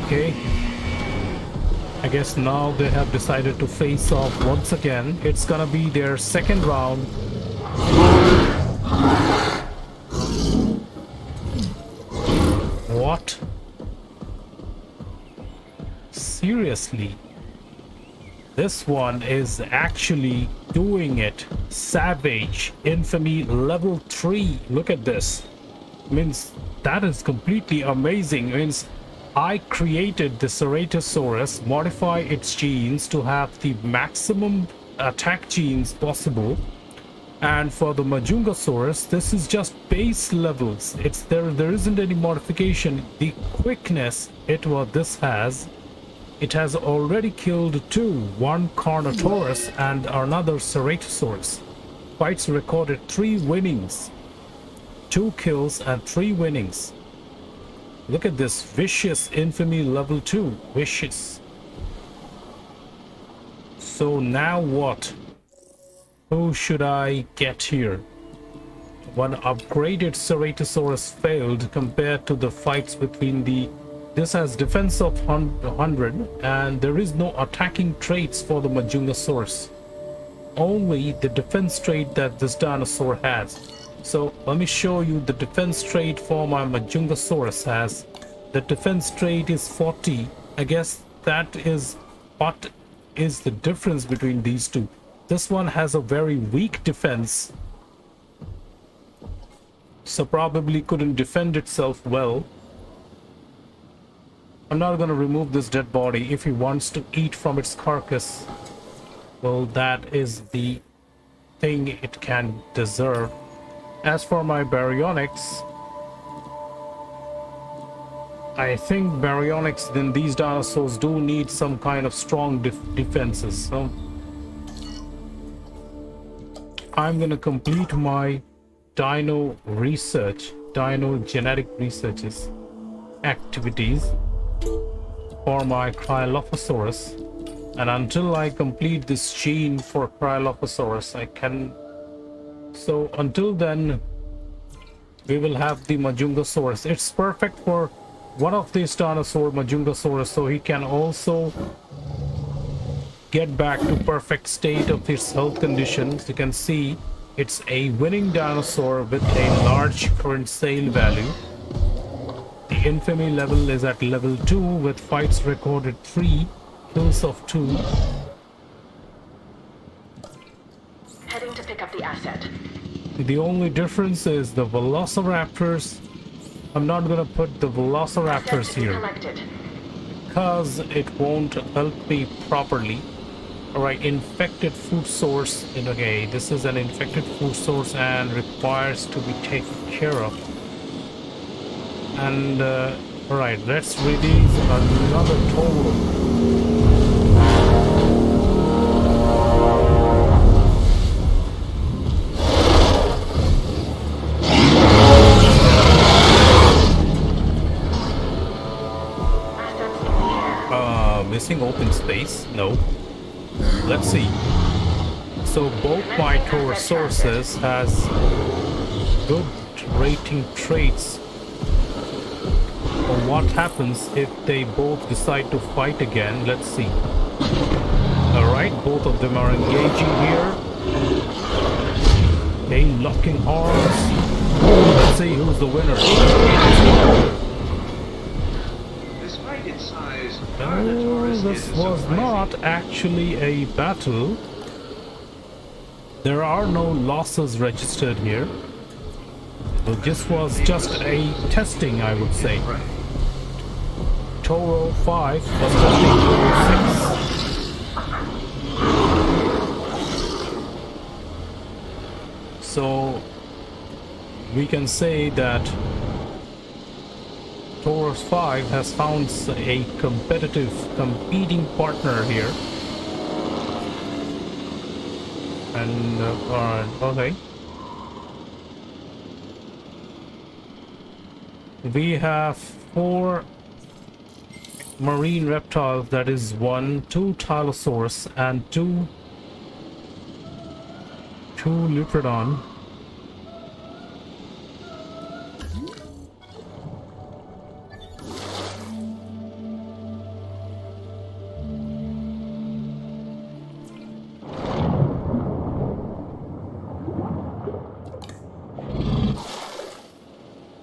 Okay, I guess now they have decided to face off once again. It's gonna be their second round. What? Seriously? This one is actually doing it. Savage. Infamy level 3. Look at this. Means that is completely amazing. Means I created the Ceratosaurus, modify its genes to have the maximum attack genes possible. And for the Majungasaurus, this is just base levels. It's there isn't any modification. The quickness this has, it has already killed 2, one Carnotaurus and another Ceratosaurus. Fights recorded 3 winnings, 2 kills and 3 winnings. Look at this, vicious infamy level 2, vicious. So now what? Who should I get here? One upgraded Ceratosaurus failed compared to the fights between the... This has defense of 100 and there is no attacking traits for the Majungasaurus. Only the defense trait that this dinosaur has. So let me show you the defense trait for my Majungasaurus has. The defense trait is 40. I guess that is what is the difference between these two. This one has a very weak defense, so probably couldn't defend itself well. I'm not going to remove this dead body. If he wants to eat from its carcass, well, that is the thing it can deserve. As for my baryonyx, I think baryonyx, then these dinosaurs do need some kind of strong defenses. So I'm gonna complete my dino research, dino genetic researches activities for my Cryolophosaurus, and until I complete this gene for Cryolophosaurus, I can. So until then, we will have the Majungasaurus. It's perfect for one of these dinosaur, Majungasaurus, so he can also get back to perfect state of his health conditions. You can see it's a winning dinosaur with a large current sale value. The infamy level is at level 2 with fights recorded 3, kills of 2. Heading to pick up the asset. The only difference is the velociraptors. I'm not gonna put the velociraptors Asset to be here collected. because it won't help me properly. Alright, infected food source. Okay, this is an infected food source and requires to be taken care of. And alright, let's release another total. Assets in the air. Missing open space? No. Let's see. So both my tower sources has good rating traits. But what happens if they both decide to fight again? Let's see. Alright, both of them are engaging here. Okay, locking arms. Let's see who's the winner. Despite its size, No, Dinosaurs this is was surprising. not actually a battle. There are no losses registered here. So this was just a testing, I would say. Right. Toro 5 was testing Toro 6. So we can say that Taurus 5 has found a competing partner here. And okay. We have 4 marine reptiles, that is 2 Tylosaurus and 2 Leopardon.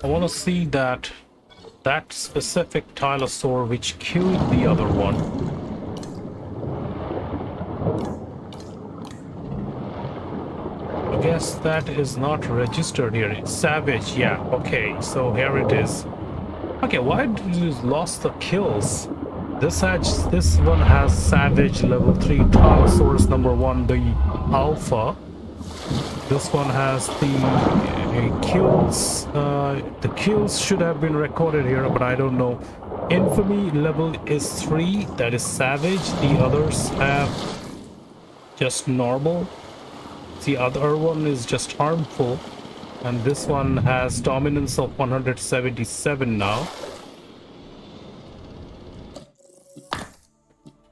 I want to see that specific Tylosaur which killed the other one. I guess that is not registered here. It's Savage, yeah. Okay, so here it is. Okay, why did you lost the kills? This one has Savage level 3 Tylosaurus number 1, the Alpha. This one has the kills. The kills should have been recorded here, but I don't know. Infamy level is 3, that is Savage. The others have just normal. The other one is just harmful. And this one has dominance of 177 now.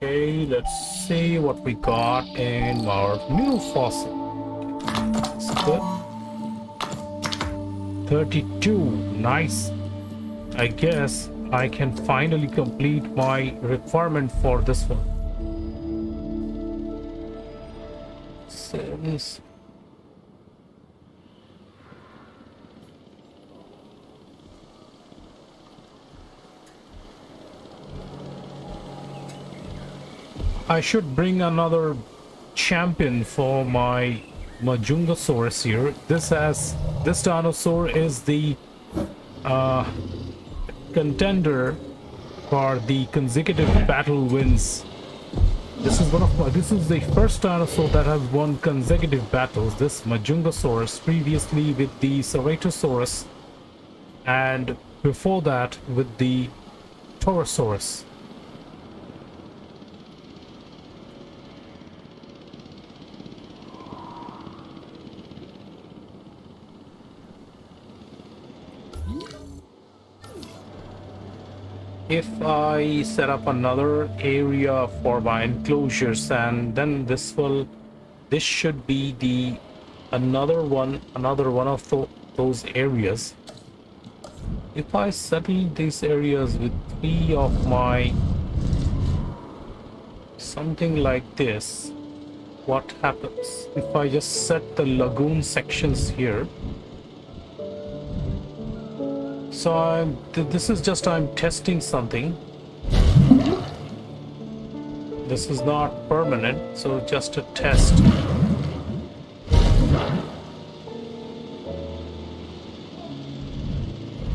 Okay, let's see what we got in our new fossil. That's good. 32, nice. I guess I can finally complete my requirement for this one. Service. I should bring another champion for my Majungasaurus here. This dinosaur is the contender for the consecutive battle wins. This is the first dinosaur that has won consecutive battles. This Majungasaurus, previously with the Ceratosaurus, and before that with the Torosaurus. If I set up another area for my enclosures, and then this should be another one of those areas. If I settle these areas with 3 of my something like this, what happens? If I just set the lagoon sections here. So this is just I'm testing something. This is not permanent, so just a test.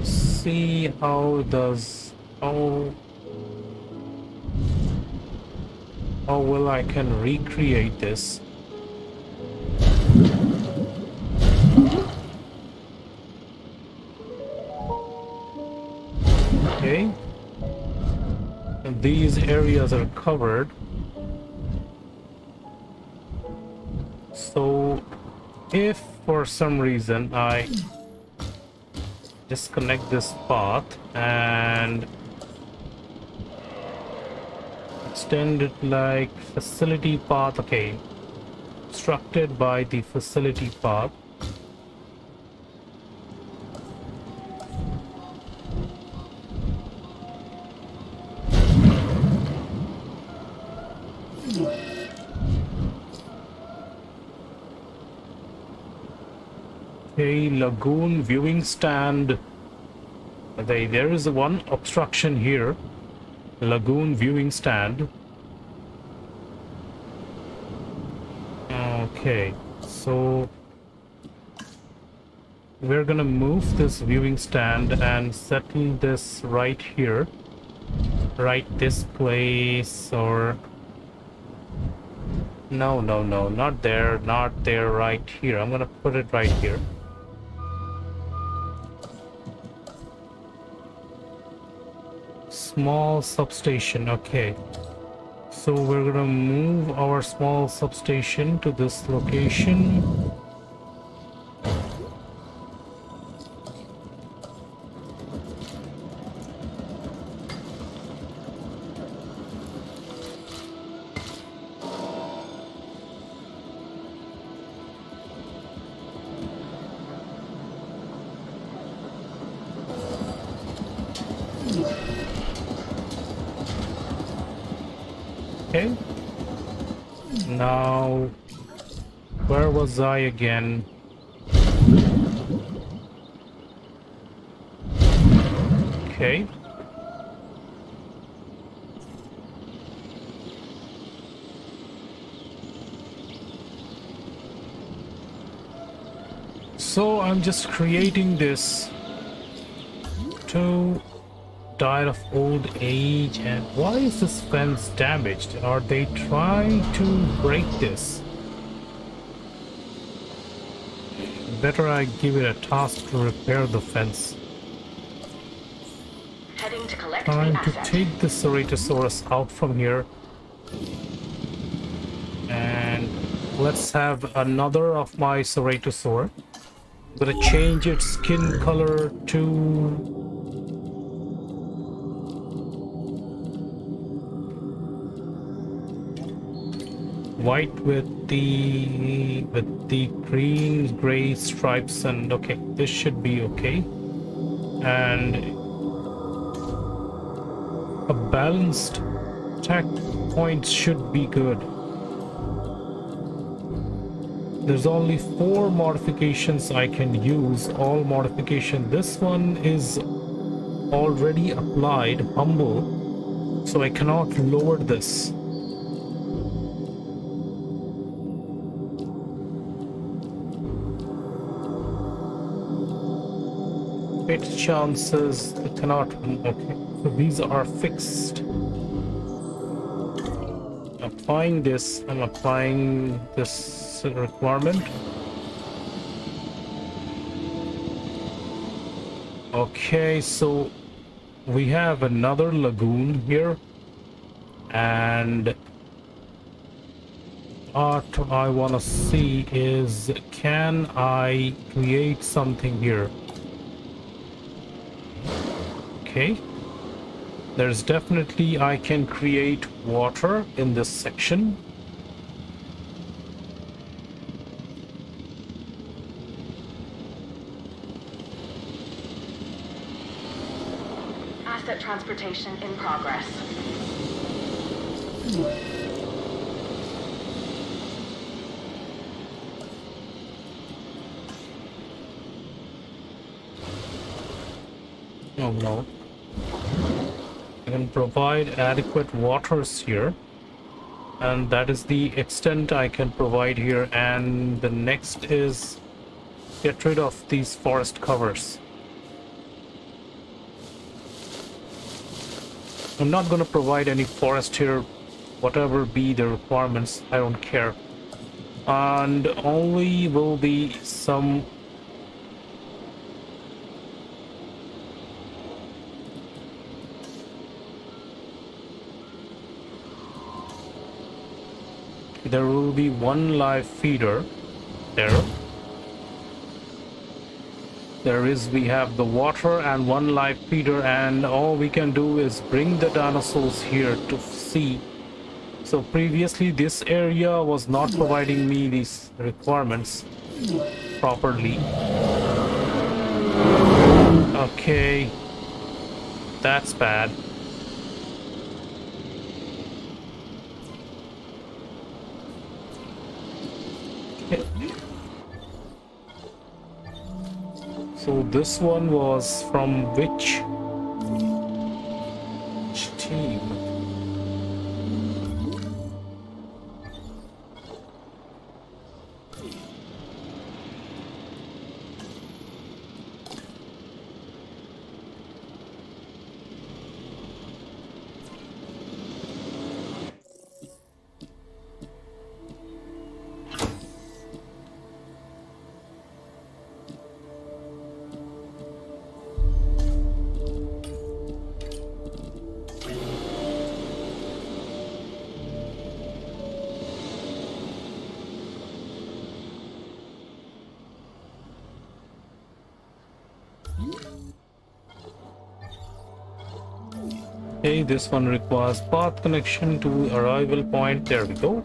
See how well I can recreate this. Okay, and these areas are covered. So if for some reason I disconnect this path and extend it like facility path, okay, obstructed by the facility path. Okay, lagoon viewing stand. There is one obstruction here. Lagoon viewing stand. Okay, so we're gonna move this viewing stand and settle this right here, right this place, or no, not there, right here. I'm gonna put it right here. Small substation. Okay, so we're gonna move our small substation to this location. Okay, now where was I again? Okay, so I'm just creating this to died of old age. And why is this fence damaged? Are they trying to break this? Better I give it a task to repair the fence. Heading to collect Time the to asset. take the Ceratosaurus out from here. And let's have another of my Ceratosaur. I'm gonna change its skin color to white with the green gray stripes, and okay, this should be okay. And a balanced attack points should be good. There's only 4 modifications I can use. All modification. This one is already applied, humble, so I cannot lower this. Hit chances cannot. Okay, so these are fixed. Applying this, I'm applying this requirement. Okay, so we have another lagoon here, and what I want to see is, can I create something here? Okay, there's definitely I can create water in this section. transportation in progress. Oh no. I can provide adequate waters here. And that is the extent I can provide here. And the next is get rid of these forest covers. I'm not going to provide any forest here, whatever be the requirements, I don't care. And only will be some there will be one live feeder there. We have the water and one live feeder, and all we can do is bring the dinosaurs here to see. So previously this area was not providing me these requirements properly. Okay, that's bad. So this one was from which team? Okay, this one requires path connection to arrival point. There we go.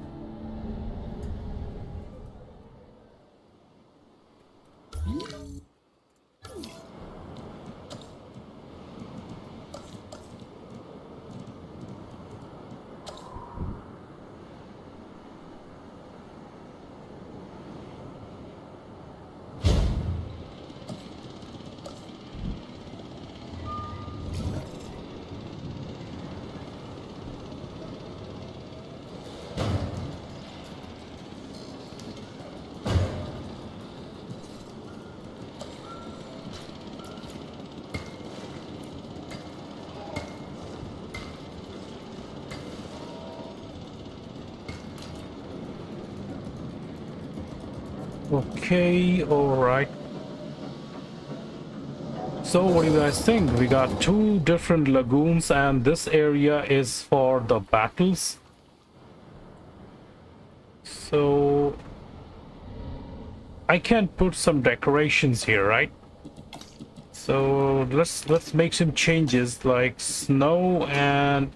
Okay, all right. So what do you guys think? We got two different lagoons, and this area is for the battles. So I can put some decorations here, right? So let's make some changes like snow, and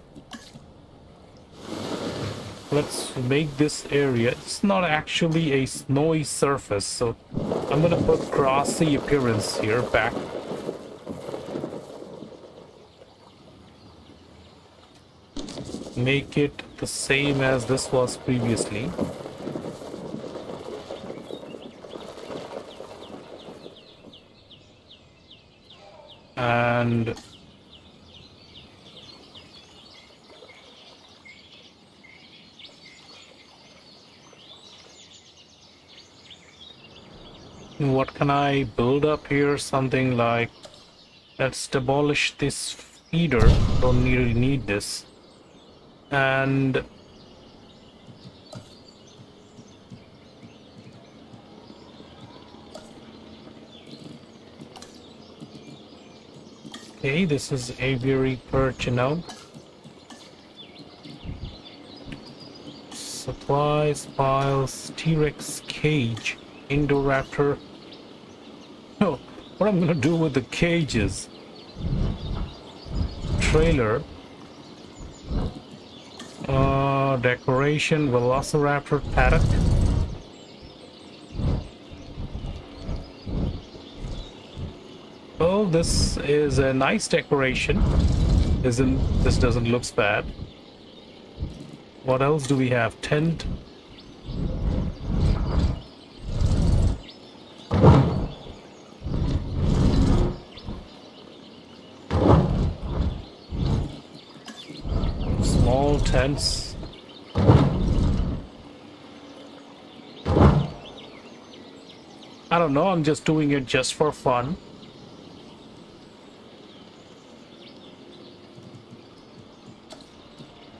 let's make this area, it's not actually a snowy surface, so I'm gonna put grassy appearance here back. Make it the same as this was previously. And what can I build up here? Something like, let's demolish this feeder. Don't really need this. And okay, this is aviary perch, you know. Supplies, piles, T-Rex cage, Indoraptor. Oh, what I'm gonna do with the cages? Trailer. Decoration, Velociraptor paddock. Oh, this is a nice decoration. Isn't this doesn't looks bad. What else do we have? Tent. Small tents. I don't know, I'm just doing it just for fun.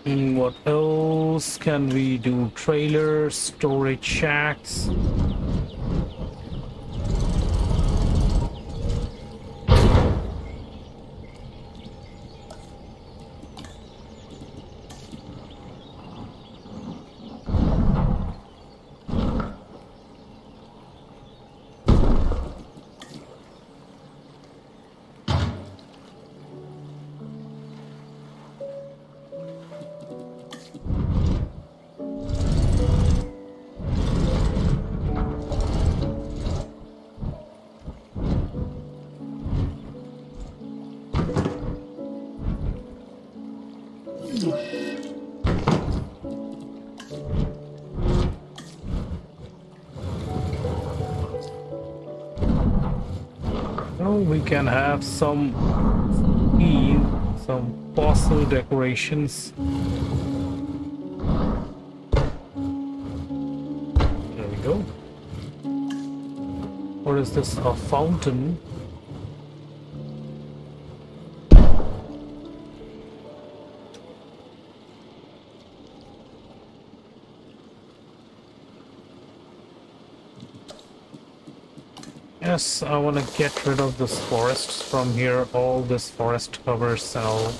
What else can we do? Trailers, storage shacks. Oh, we can have some fossil decorations. There we go. What is this? A fountain? Yes, I want to get rid of this forest from here. All this forest cover cell.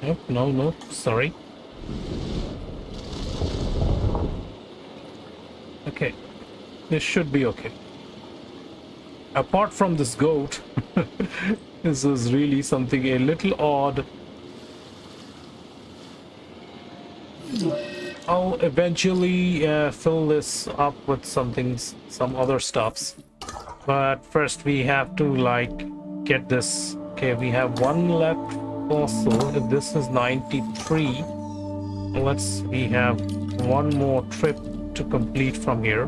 Nope, no, sorry. Okay, this should be okay. Apart from this goat, this is really something a little odd. I'll eventually fill this up with some other stuffs, but first we have to like get this. Okay, we have one left fossil. If this is 93, we have one more trip to complete from here.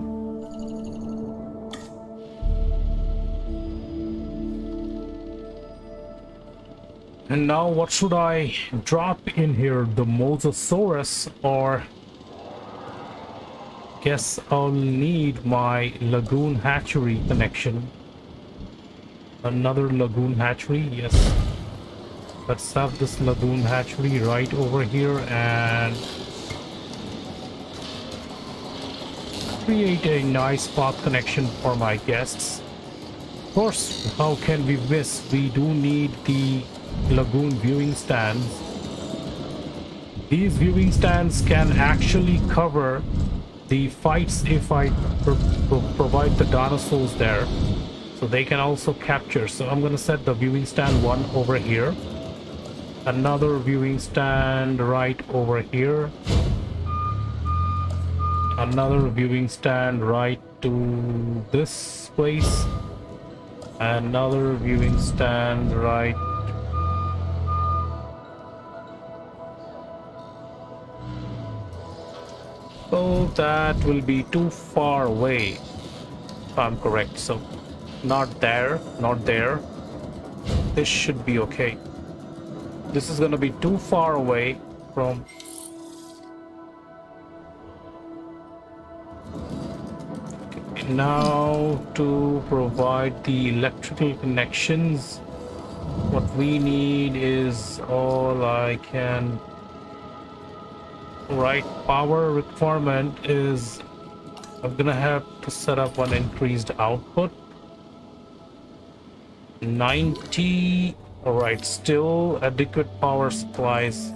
And now what should I drop in here? The Mosasaurus, or guess I'll need my lagoon hatchery connection. Another lagoon hatchery, yes. Let's have this lagoon hatchery right over here and create a nice path connection for my guests. Of course, how can we miss? We do need the lagoon viewing stands. These viewing stands can actually cover the fights if I provide the dinosaurs there, so they can also capture. So I'm going to set the viewing stand one over here, another viewing stand right over here, another viewing stand right to this place, another viewing stand right. So that will be too far away, if I'm correct. So not there, not there. This should be okay. This is gonna be too far away from. Okay, now to provide the electrical connections, what we need is all I can. Right, power requirement is I'm gonna have to set up one increased output. 90. All right, still adequate power supplies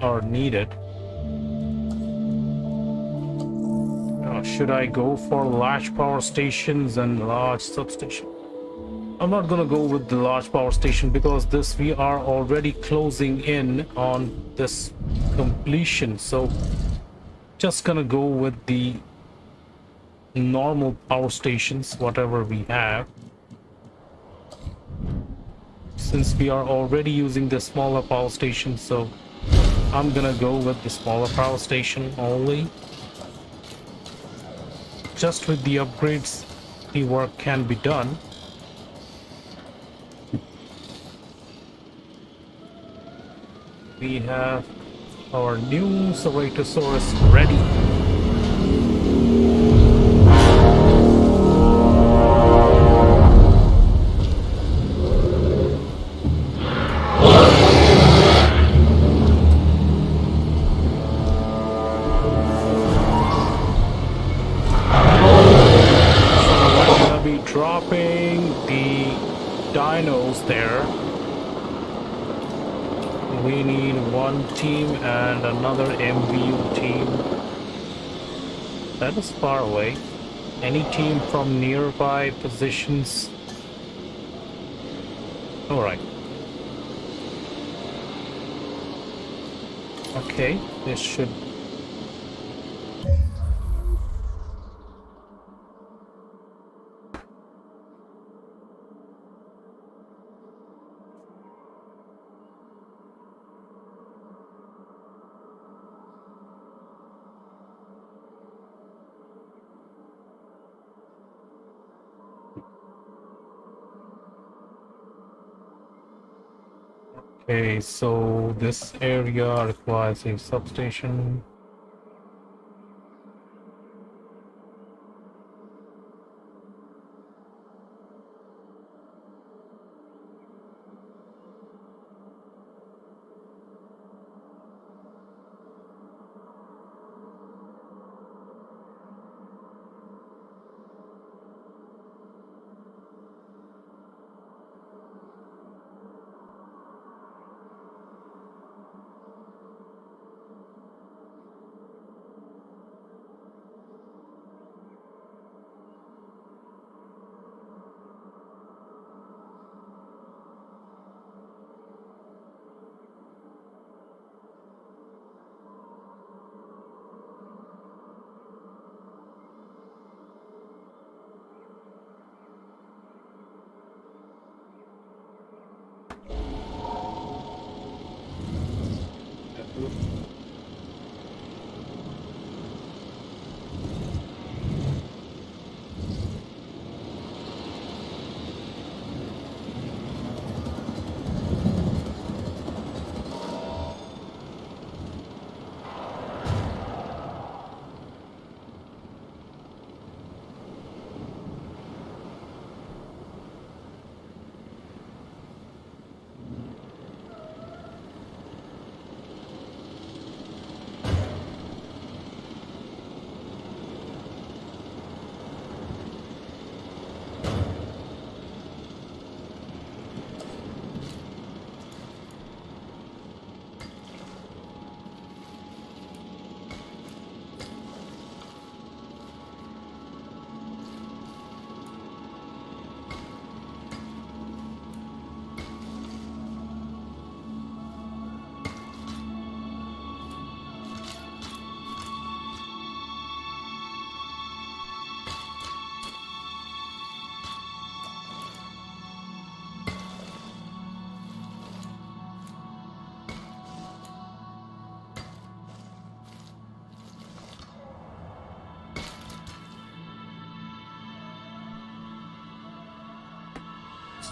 are needed. Should I go for large power stations and large substation? I'm not gonna go with the large power station because this we are already closing in on this completion. So just gonna go with the normal power stations, whatever we have. Since we are already using the smaller power station, so I'm gonna go with the smaller power station only. Just with the upgrades, the work can be done. We have our new Ceratosaurus ready. Dropping the dinos there. We need one team and another MVU team. That is far away. Any team from nearby positions? Alright. Okay, this should... Okay, so this area requires a substation.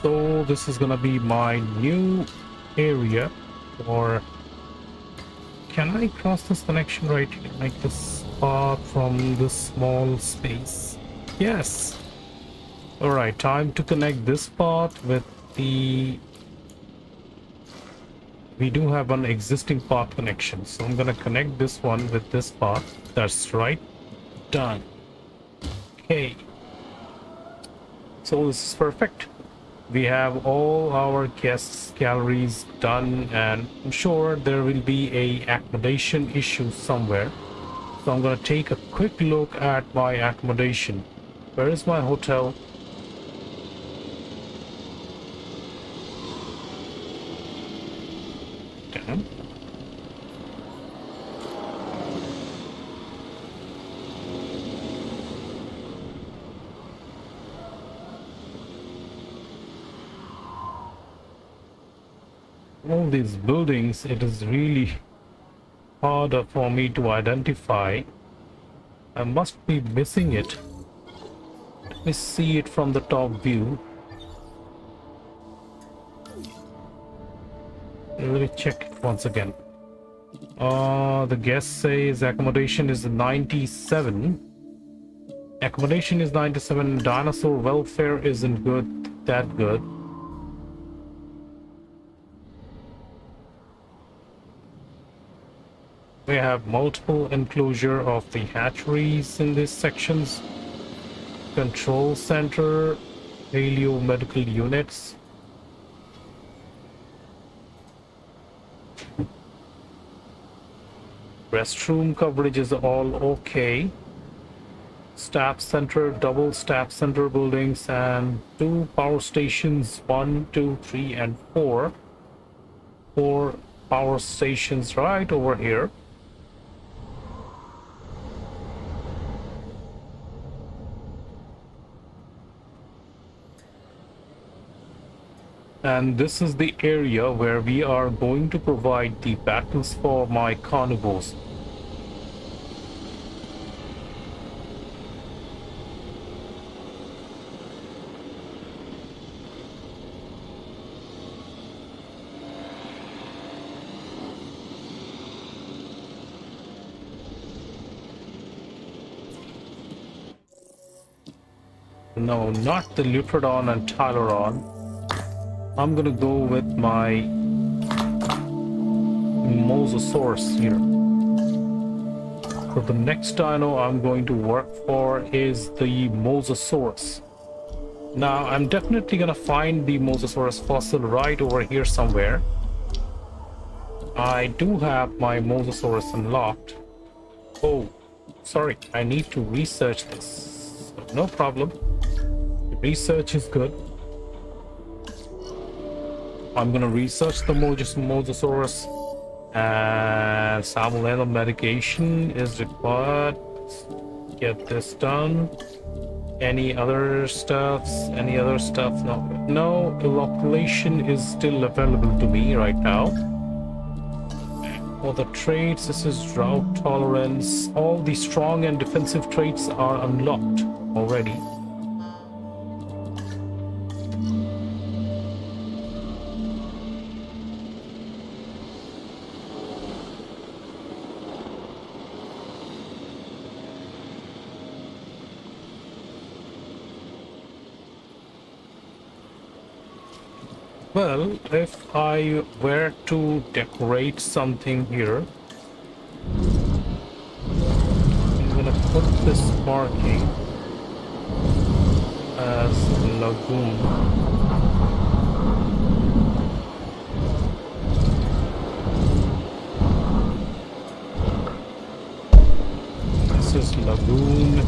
So this is gonna be my new area, or can I cross this connection right here, like this path from this small space? Yes. All right, time to connect this path with the... We do have an existing path connection, so I'm gonna connect this one with this path. That's right. Done. Okay. So this is perfect. We have all our guests galleries done, and I'm sure there will be a accommodation issue somewhere. So I'm gonna take a quick look at my accommodation. Where is my hotel? Damn. all these buildings, it is really harder for me to identify. I must be missing it. Let me see it from the top view. Let me check it once again. The guest says accommodation is 97. Accommodation is 97. Dinosaur welfare isn't that good. We have multiple enclosure of the hatcheries in these sections. Control center, paleo medical units. Restroom coverage is all okay. Staff center, double staff center buildings, and 2 power stations, 1, 2, 3, and 4. 4 power stations right over here. And this is the area where we are going to provide the battles for my carnivores. No, not the Leopardon and Tyleron. I'm gonna go with my Mosasaurus here. So the next dino I'm going to work for is the Mosasaurus. Now I'm definitely gonna find the Mosasaurus fossil right over here somewhere. I do have my Mosasaurus unlocked. Oh, sorry, I need to research this. No problem. Research is good. I'm gonna research the Mosasaurus, and salmonella medication is required. Get this done. Any other stuffs? Any other stuff? No, inoculation is still available to me right now. For the traits, this is drought tolerance. All the strong and defensive traits are unlocked already. Well, if I were to decorate something here, I'm gonna put this marking as lagoon. This is lagoon.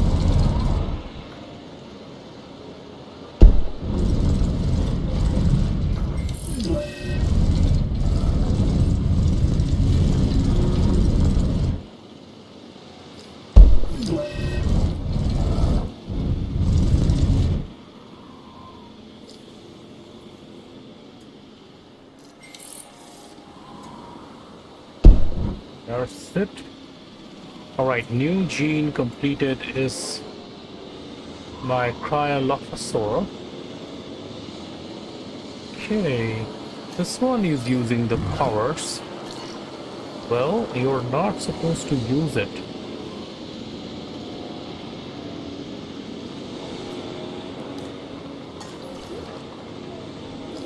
That's it. Alright, new gene completed is my Cryolophosaur. Okay, this one is using the powers. Well, you're not supposed to use it.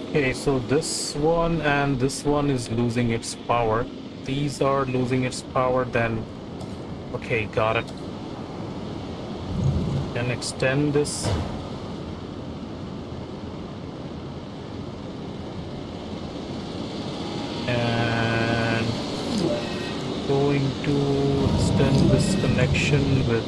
Okay, so this one and this one is losing its power. These are losing its power, then okay, got it. Can extend this. And going to extend this connection with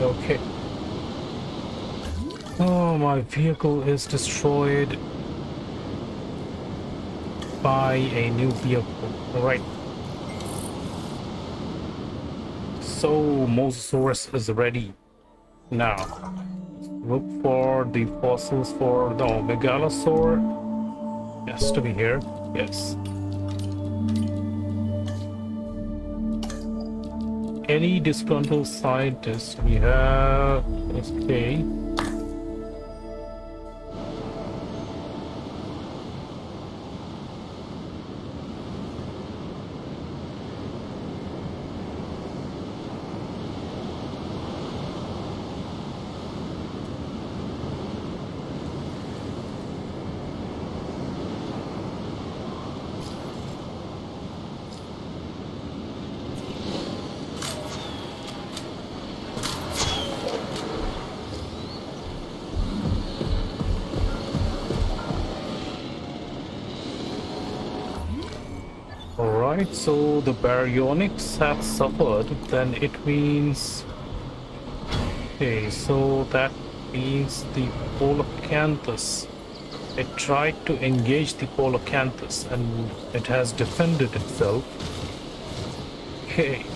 Okay. Oh, my vehicle is destroyed by a new vehicle. Alright. So Mosasaurus is ready. Now, look for the fossils for the Megalosaur. Has to be here. Yes. Any disgruntled scientist we have? Okay. Alright, so the baryonyx have suffered, then it means... Okay, so that means the Polacanthus. It tried to engage the Polacanthus and it has defended itself. Okay.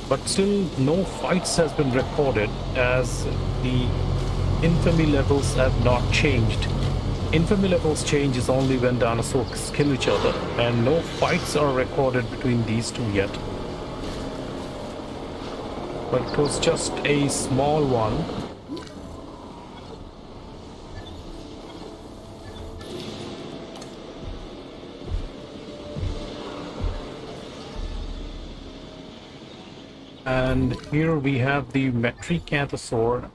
But still no fights has been recorded as the infamy levels have not changed. Infamy levels change is only when dinosaurs kill each other, and no fights are recorded between these two yet. But it was just a small one. And here we have the Metricanthosaur.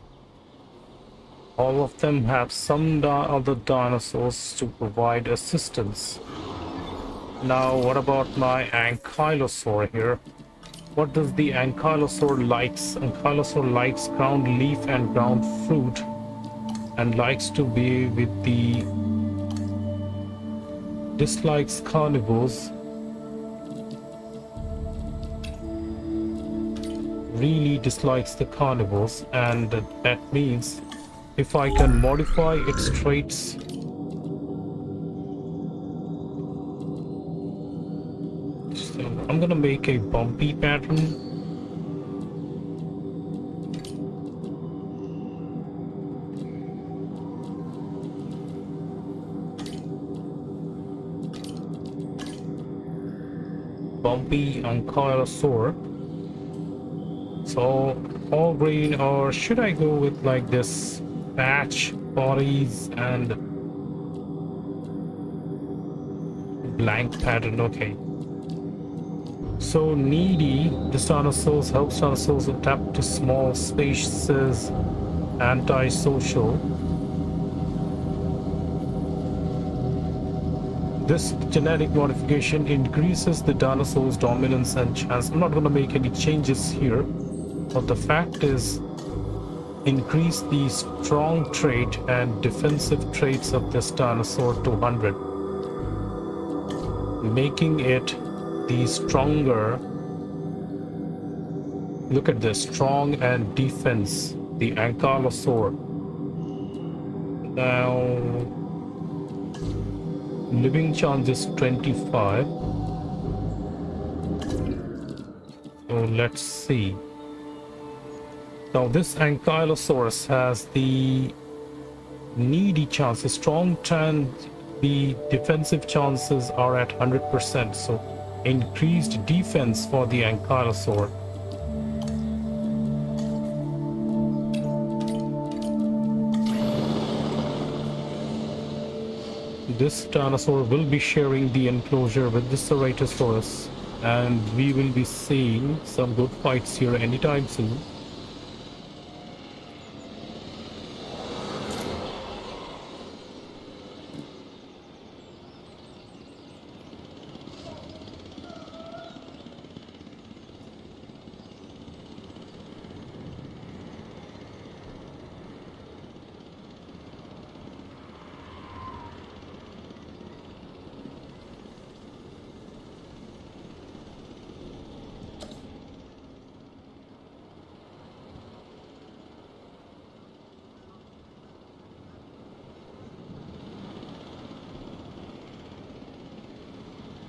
All of them have some other dinosaurs to provide assistance. Now, what about my Ankylosaur here? What does the Ankylosaur likes? Ankylosaur likes ground leaf and ground fruit, and likes to be with the dislikes carnivores. Really dislikes the carnivores, and that means if I can modify its traits, so I'm gonna make a bumpy pattern. Bumpy Ankylosaur. So all green, or should I go with like this patch bodies and blank pattern? Okay. So needy, this dinosaurs helps dinosaurs adapt to small spaces, antisocial. This genetic modification increases the dinosaur's dominance and chance. I'm not going to make any changes here, but the fact is, increase the strong trait and defensive traits of this dinosaur to 100, making it the stronger. Look at this, strong and defense, the Ankylosaur. Now, living chance is 25. So let's see. Now this Ankylosaurus has the needy chances, strong chance, the defensive chances are at 100%, so increased defense for the Ankylosaur. This dinosaur will be sharing the enclosure with the Ceratosaurus, and we will be seeing some good fights here anytime soon.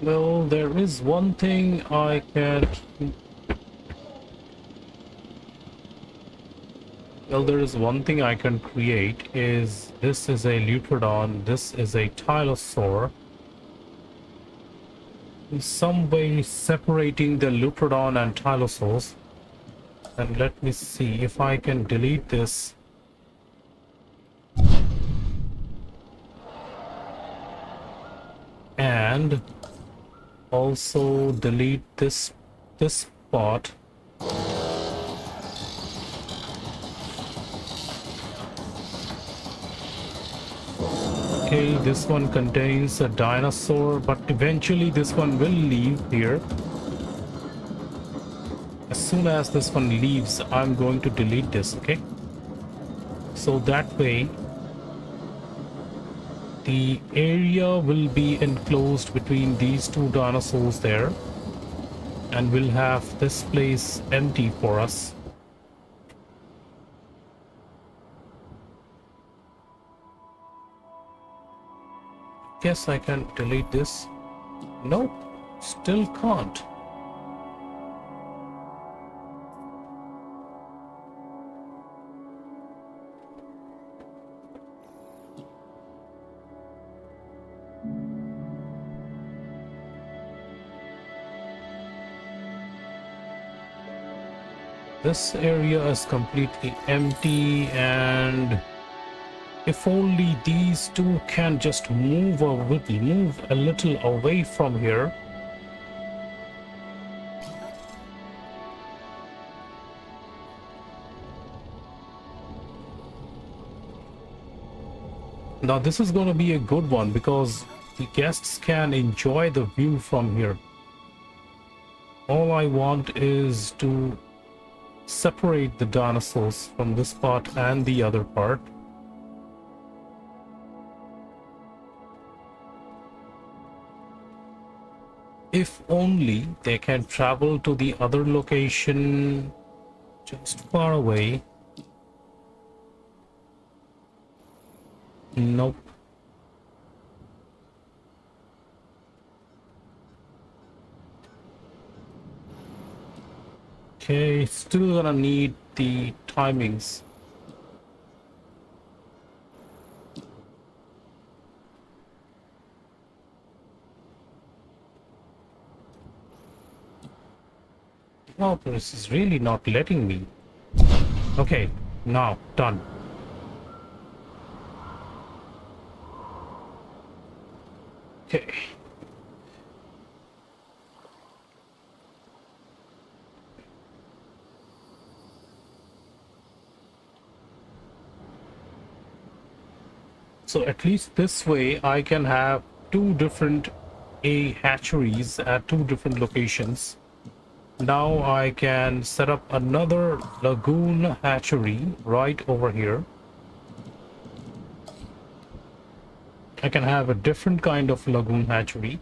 Well, there is one thing I can... Well, there is one thing I can create is this is a Leopardon, this is a Tylosaur. In some way separating the Leopardon and Tylosaurs. And let me see if I can delete this. And also delete this spot. Okay, this one contains a dinosaur, but eventually this one will leave here. As soon as this one leaves, I'm going to delete this, okay? So that way, the area will be enclosed between these two dinosaurs there, and we'll have this place empty for us. Guess I can delete this. Nope, still can't. This area is completely empty, and if only these two can just move a little away from here. Now this is going to be a good one because the guests can enjoy the view from here. All I want is to separate the dinosaurs from this part and the other part. If only they can travel to the other location just far away. Nope. Okay, still gonna need the timings. Oh, this is really not letting me. Okay, now done. Okay. So at least this way I can have two different hatcheries at two different locations. Now I can set up another lagoon hatchery right over here. I can have a different kind of lagoon hatchery.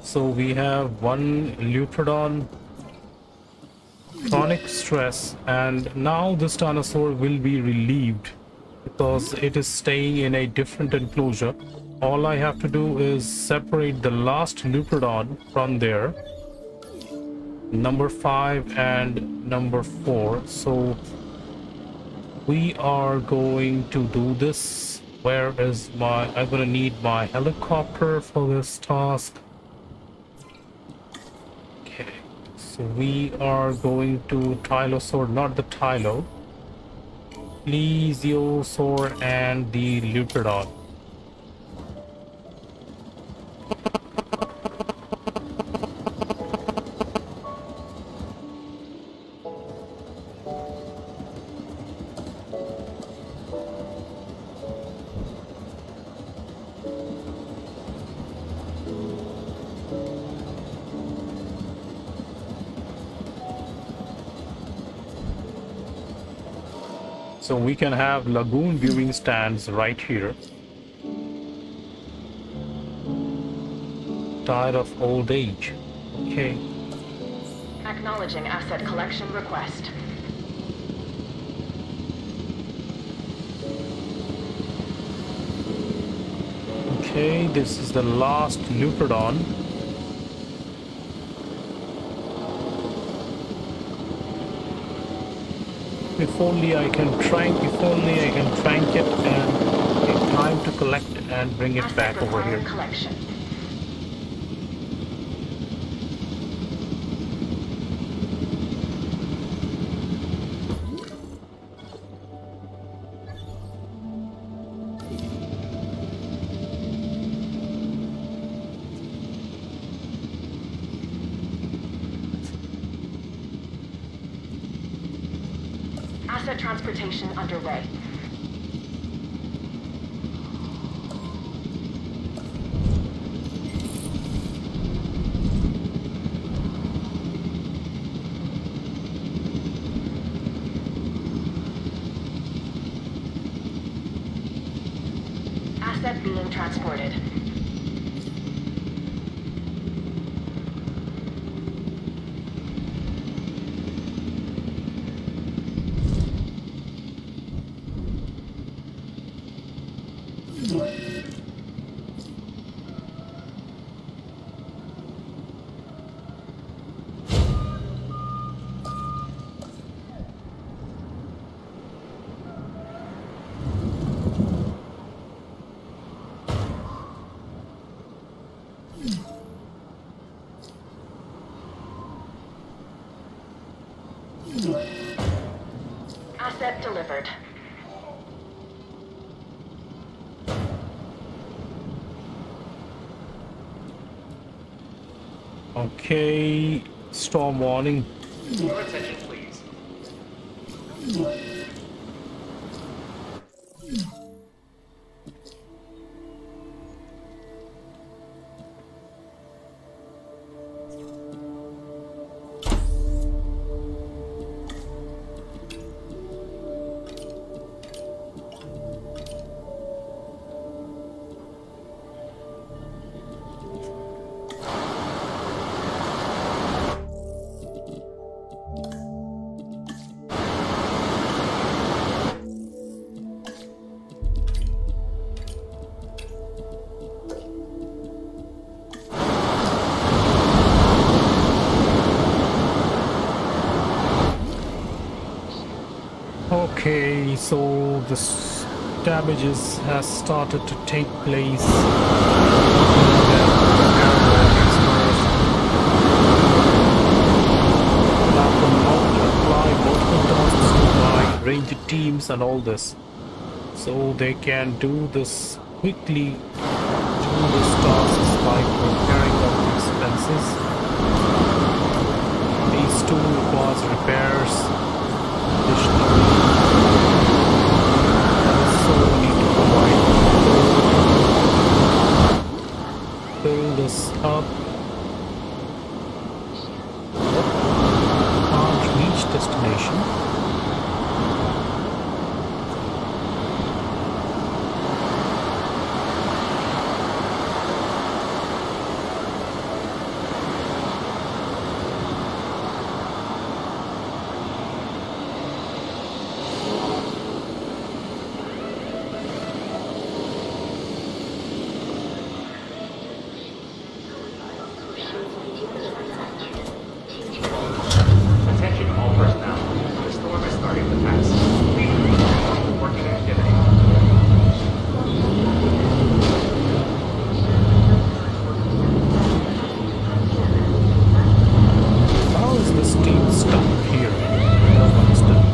So we have one Leopardon, chronic stress, and now this dinosaur will be relieved because it is staying in a different enclosure. All I have to do is separate the last Leopardon from there, number 5 and number 4. So we are going to do this. Where is my... I'm gonna need my helicopter for this task. So we are going to Tylosaur, not the Tylo, Plesiosaur and the Leopardon. So we can have lagoon viewing stands right here. Tired of old age. Okay. Acknowledging asset collection request. Okay, this is the last Luprodon. If only I can trank it and take time to collect and bring it back Asset over here. requiring collection. Asset transportation underway. Asset being transported. Asset delivered. Okay, storm warning. Your attention, please. Okay, so this damages has started to take place. Apply multiple tasks to my ranger teams and all this, so they can do this quickly. Do this tasks like repairing of the expenses. These two requires repairs. Additionally, also need to provide fill this up. Can't reach destination. Attention all personnel. The storm is starting to pass. Please resume working activity. How is this team stuck here? I don't understand.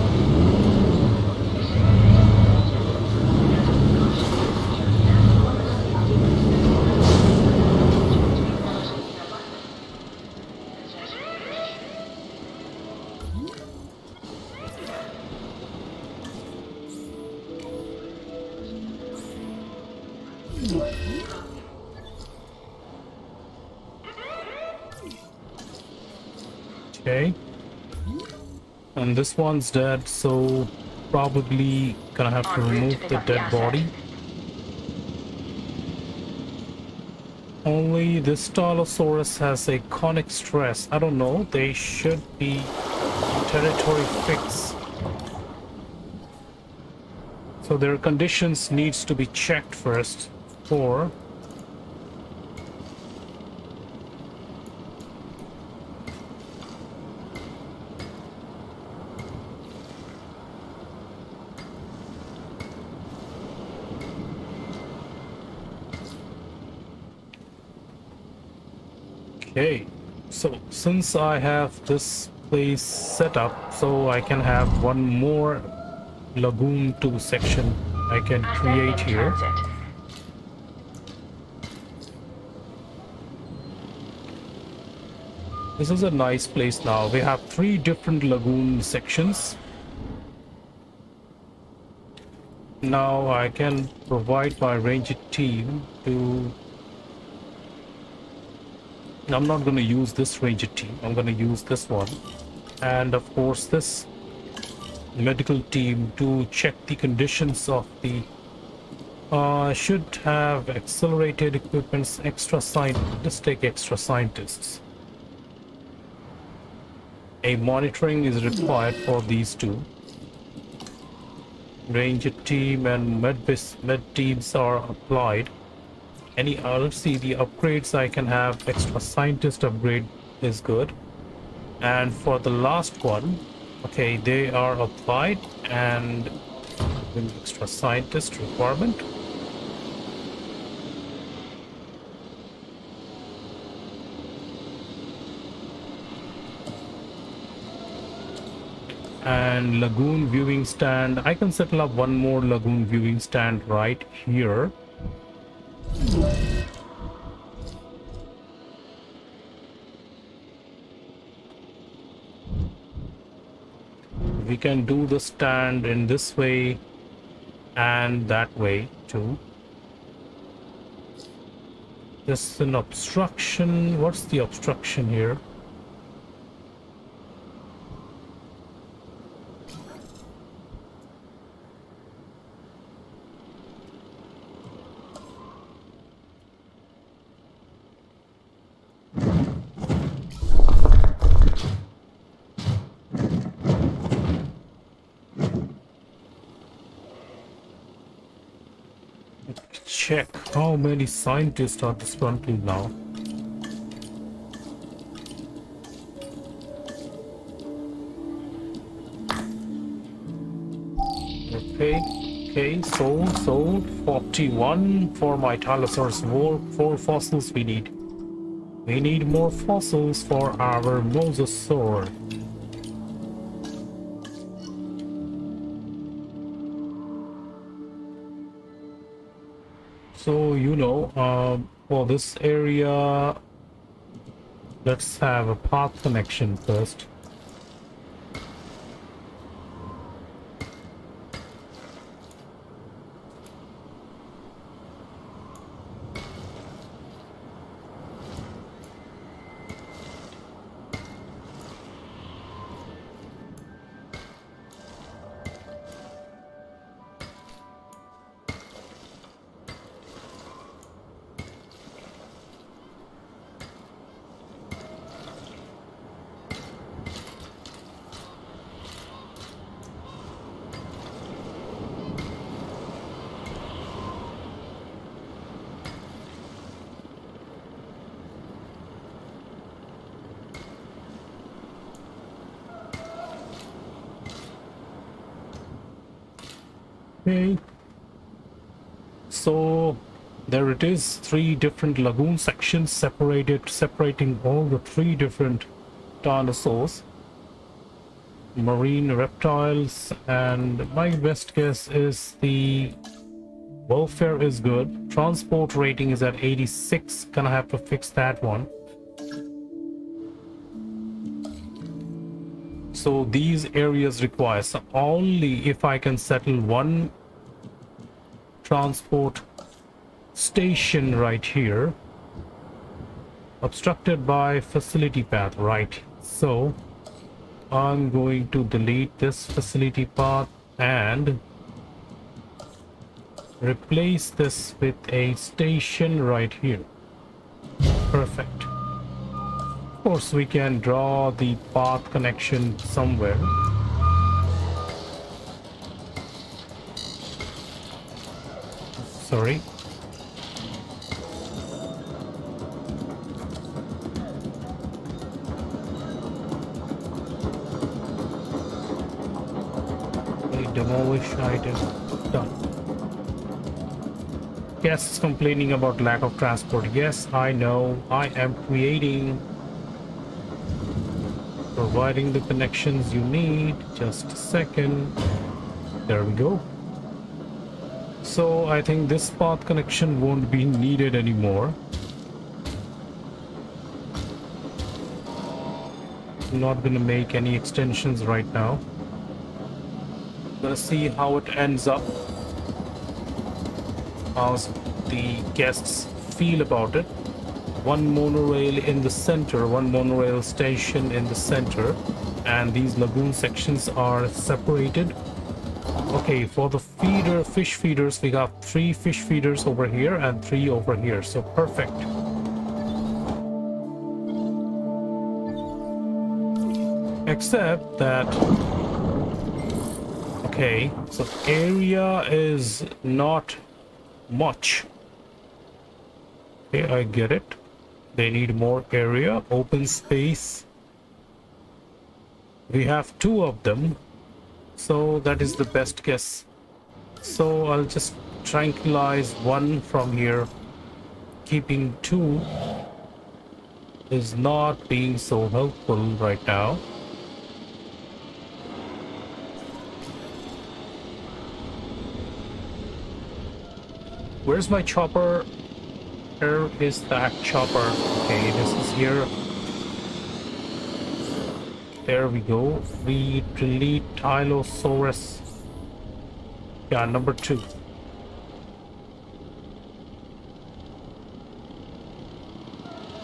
Okay. And this one's dead, so probably gonna have to En route to remove pick the up the dead asset. body. Only this Tylosaurus has a conic stress. I don't know. They should be territory fixed. So their conditions needs to be checked first for okay. So since I have this place set up, so I can have one more Lagoon 2 section I can Asset create in here. transit. This is a nice place now. We have 3 different lagoon sections. Now I can provide my ranger team to... I'm not going to use this ranger team. I'm going to use this one. And of course this medical team to check the conditions of the... should have accelerated equipments, extra scientists. Let's take extra scientists. A monitoring is required for these two. Ranger team and med teams are applied. Any let's see the upgrades I can have. Extra scientist upgrade is good. And for the last one, okay, they are applied and extra scientist requirement. And lagoon viewing stand, I can settle up one more lagoon viewing stand right here. We can do the stand in this way and that way too. This is an obstruction. What's the obstruction here? Check how many scientists are disgruntled now. Okay, sold 41 for my Tylosaurus. 4 fossils we need. We need more fossils for our Mosasaur. So, you know, for this area, let's have a path connection first. Okay, so there it is, 3 different lagoon sections separating all the 3 different dinosaurs, marine reptiles, and my best guess is the welfare is good. Transport rating is at 86, gonna have to fix that one. So these areas require, so only if I can settle one transport station right here, obstructed by facility path, right? So I'm going to delete this facility path and replace this with a station right here. Perfect. Of course, we can draw the path connection somewhere. Sorry. A demolish item. Done. Guests complaining about lack of transport. Yes, I know. I am providing the connections you need. Just a second. There we go. So I think this path connection won't be needed anymore. I'm not going to make any extensions right now. Gonna see how it ends up. How the guests feel about it. One monorail in the center, one monorail station in the center, and these lagoon sections are separated. Okay, for the fish feeders, we got 3 fish feeders over here and 3 over here, so perfect. Except that, okay, so area is not much. Okay, I get it. They need more area, open space. We have 2 of them. So that is the best guess. So I'll just tranquilize 1 from here. Keeping 2 is not being so helpful right now. Where's my chopper? Where is that chopper? Okay, this is here. There we go. We delete Dinosaurus. Yeah, number 2.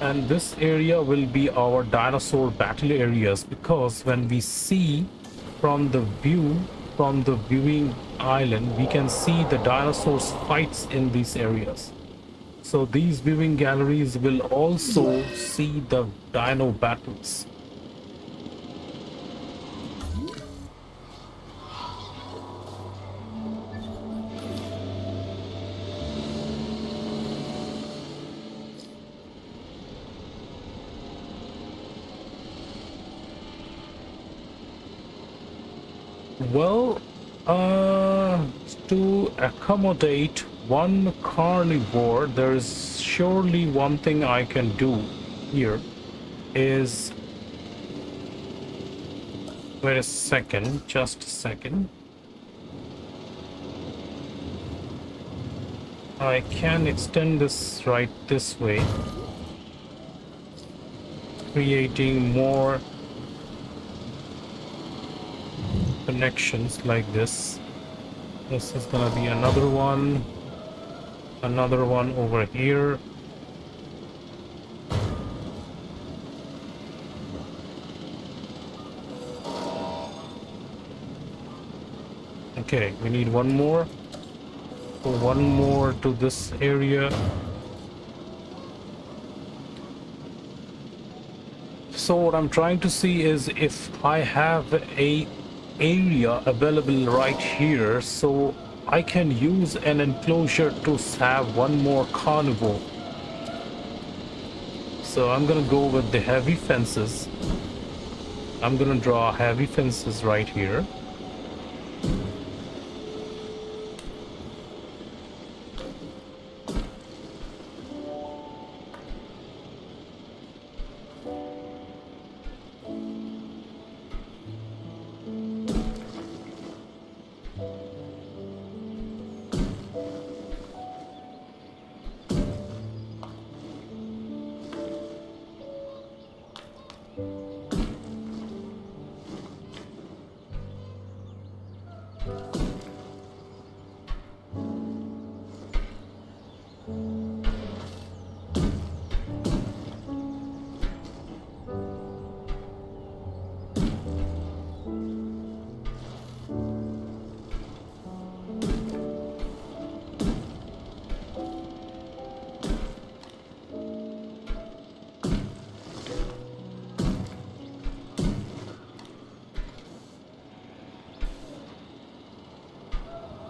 And this area will be our dinosaur battle areas, because when we see from the view, from the viewing island, we can see the dinosaurs fights in these areas. So these viewing galleries will also see the dino battles. Well, to accommodate 1 carnivore, there's surely one thing I can do here is... Wait a second, just a second. I can extend this right this way, creating more connections like this. This is gonna be another one over here. Okay, we need 1 more. So 1 more to this area. So what I'm trying to see is if I have a area available right here, so I can use an enclosure to have 1 more carnivore. So I'm gonna go with the heavy fences. I'm gonna draw heavy fences right here.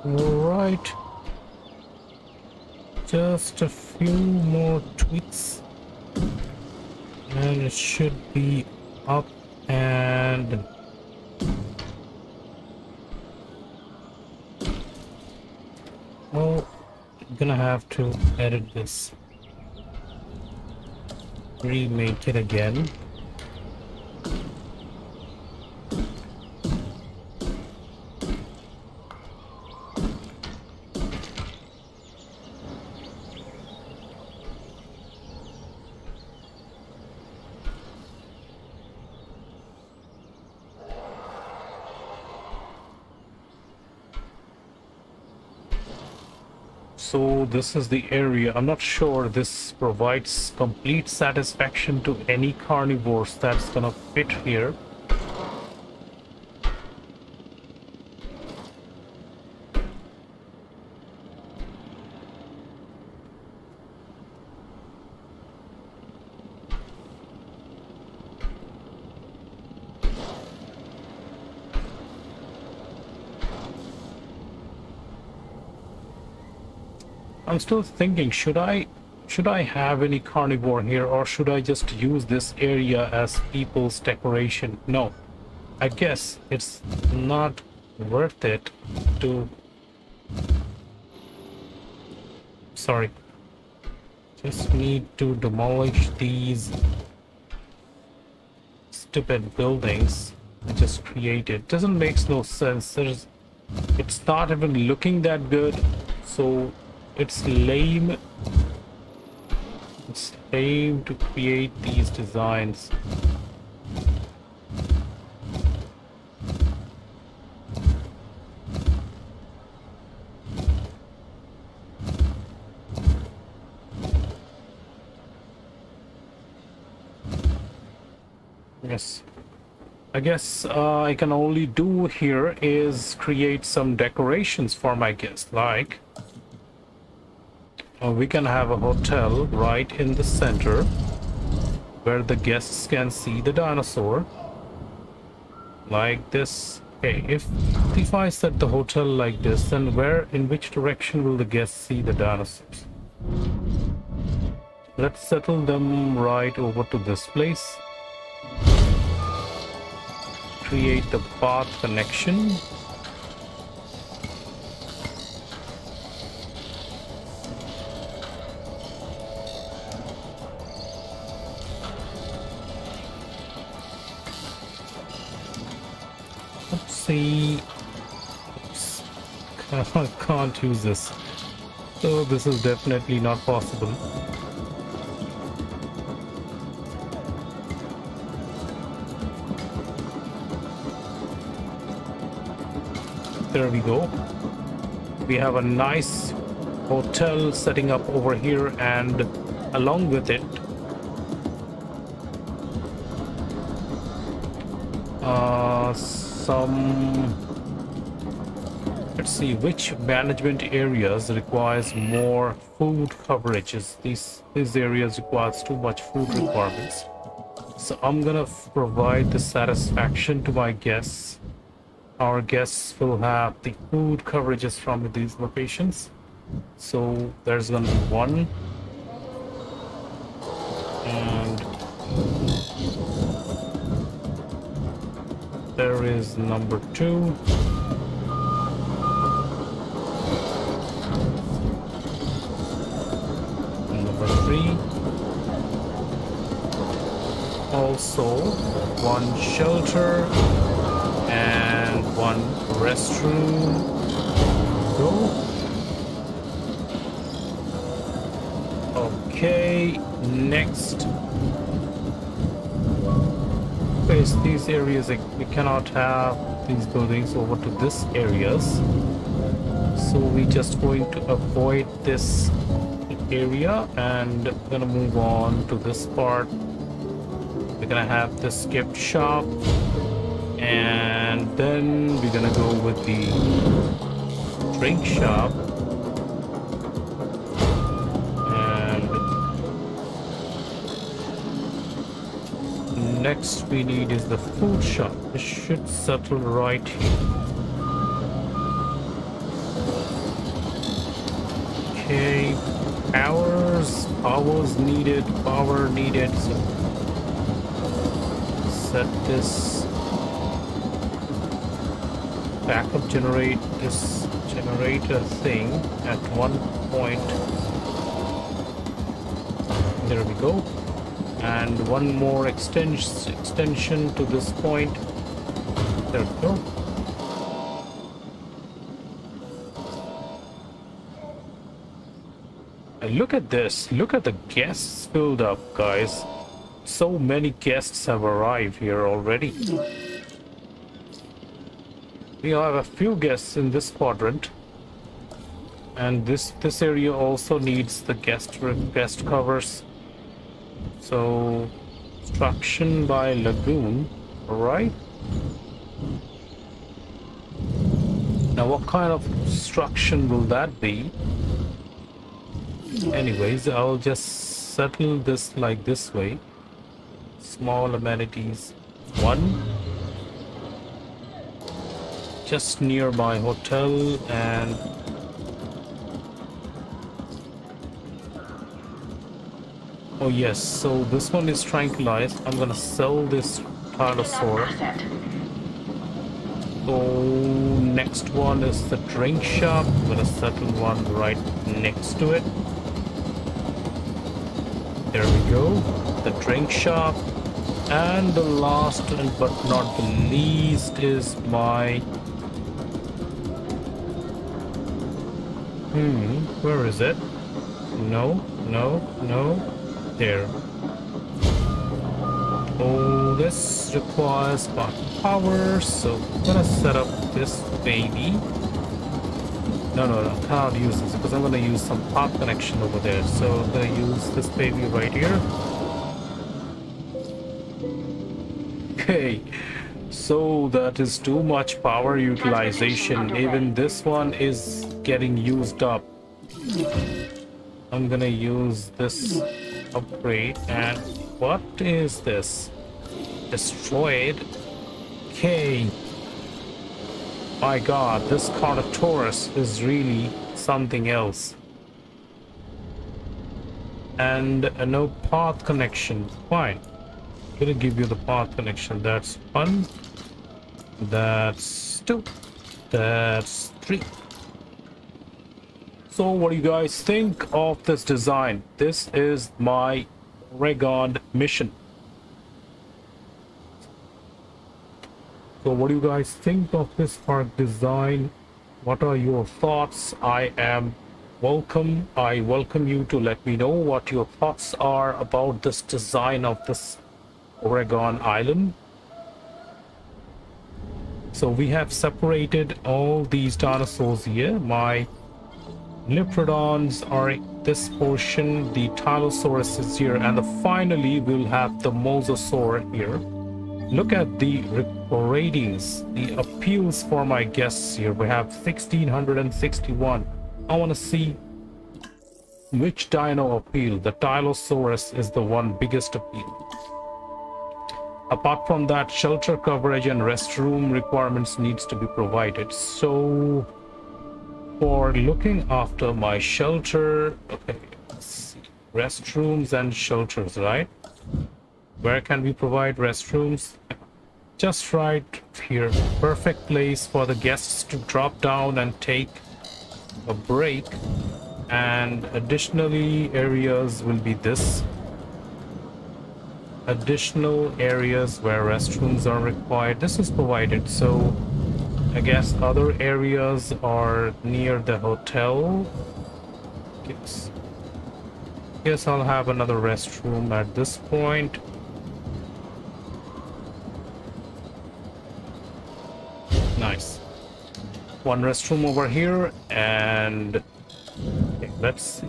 Right. Just a few more tweaks and it should be up and well, I'm gonna have to edit this, remake it again. So this is the area. I'm not sure this provides complete satisfaction to any carnivores that's gonna fit here. I'm still thinking, should I have any carnivore here, or should I just use this area as people's decoration? No, I guess it's not worth it to... Sorry. Just need to demolish these stupid buildings I just created. Doesn't make no sense. It's not even looking that good, so it's lame. It's lame to create these designs. Yes. I guess I can only do here is create some decorations for my guests, like we can have a hotel right in the center where the guests can see the dinosaur like this. Okay, if I set the hotel like this, then in which direction will the guests see the dinosaurs? Let's settle them right over to this place. Create the path connection. See, oops. I can't use this, so this is definitely not possible. There we go. We have a nice hotel setting up over here, and along with it let's see which management areas requires more food coverages. These areas requires too much food requirements, so I'm gonna provide the satisfaction to my guests. Our guests will have the food coverages from these locations, so there's gonna be one, and there is number 2. Number 3. Also, one shelter and one restroom. Go. Okay, next. Place these areas, we cannot have these buildings over to this areas, so we just going to avoid this area and gonna move on to this part. We're gonna have this gift shop, and then we're gonna go with the drink shop, and next we need is the food shop. It should settle right here. Okay, powers needed, power needed. So set this backup this generator thing at one point. There we go. And one more extension to this point. There we go. And look at this. Look at the guests filled up, guys. So many guests have arrived here already. We have a few guests in this quadrant. And this area also needs the guest covers. So construction by lagoon, right? Now what kind of construction will that be? Anyways, I'll just settle this like this way. Small amenities. One. Just near my hotel and oh yes, so this one is tranquilized. I'm gonna sell this Dinosaur. So next one is the drink shop. I'm gonna settle one right next to it. There we go. The drink shop. And the last but not the least is my where is it? No. There. Oh, this requires power, so I'm gonna set up this baby. No, cannot use this because I'm gonna use some power connection over there. So I'm gonna use this baby right here. Okay, so that is too much power utilization. Even this one is getting used up. I'm gonna use this upgrade. And what is this? Destroyed. Okay. My god, this Carnotaurus is really something else. And no path connection. Fine. I'm gonna give you the path connection. That's 1. That's 2. That's 3. So what do you guys think of this design? This is my Oregon mission. So what do you guys think of this park design? What are your thoughts? I welcome you to let me know what your thoughts are about this design of this Oregon island. So we have separated all these dinosaurs here. My Leopardons are this portion, the Tylosaurus is here, and finally we'll have the Mosasaur here. Look at the ratings, the appeals for my guests here. We have 1661. I want to see which dino appeal. The Tylosaurus is the one biggest appeal. Apart from that, shelter coverage and restroom requirements needs to be provided. So for looking after my shelter, okay, let's see. Restrooms and shelters, right? Where can we provide restrooms? Just right here. Perfect place for the guests to drop down and take a break. And additionally, areas will be this. Additional areas where restrooms are required. This is provided. So I guess other areas are near the hotel. Guess I'll have another restroom at this point. Nice. One restroom over here, and okay, let's see.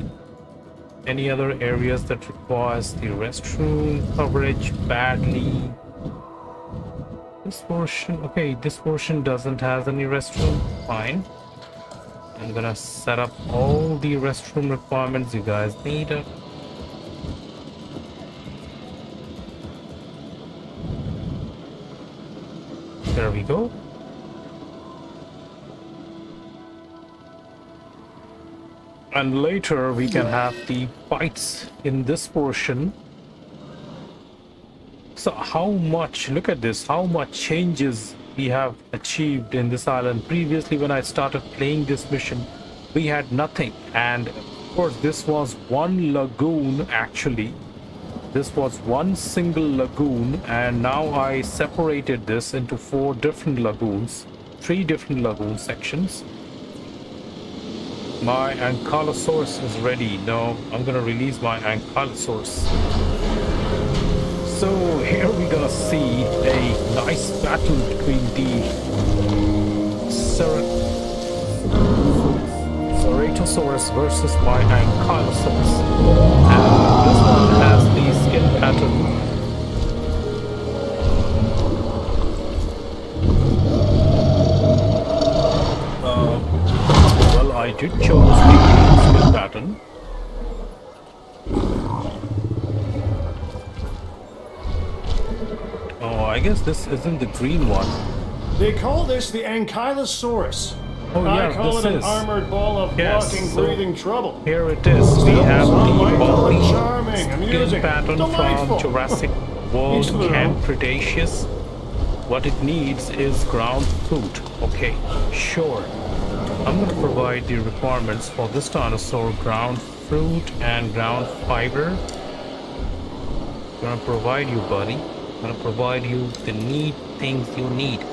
Any other areas that requires the restroom coverage badly? This portion, okay, this portion doesn't have any restroom. Fine. I'm gonna set up all the restroom requirements you guys need. There we go. And later we can have the fights in this portion. So how much, look at this, how much changes we have achieved in this island. Previously when I started playing this mission, we had nothing. And of course this was one lagoon actually. This was one single lagoon, and now I separated this into 4 different lagoons, 3 different lagoon sections. My Ankylosaurus is ready. Now I'm gonna release my Ankylosaurus. So here we're gonna see a nice battle between the Ceratosaurus versus my Ankylosaurus. And this one has the skin pattern. Well, I did choose the skin pattern. Oh, I guess this isn't the green one. They call this the Ankylosaurus. Oh yeah, I call this it an is. armored ball of Yes, walking, so breathing trouble. Here it is. We Still, have some the might call it bumpy charming, skin amusing, pattern delightful. from Jurassic World Each to their Camp own. Cretaceous. What it needs is ground fruit. Okay, sure. I'm going to provide the requirements for this dinosaur: ground fruit and ground fiber. I'm going to provide you, buddy. I'm going to provide you the neat things you need.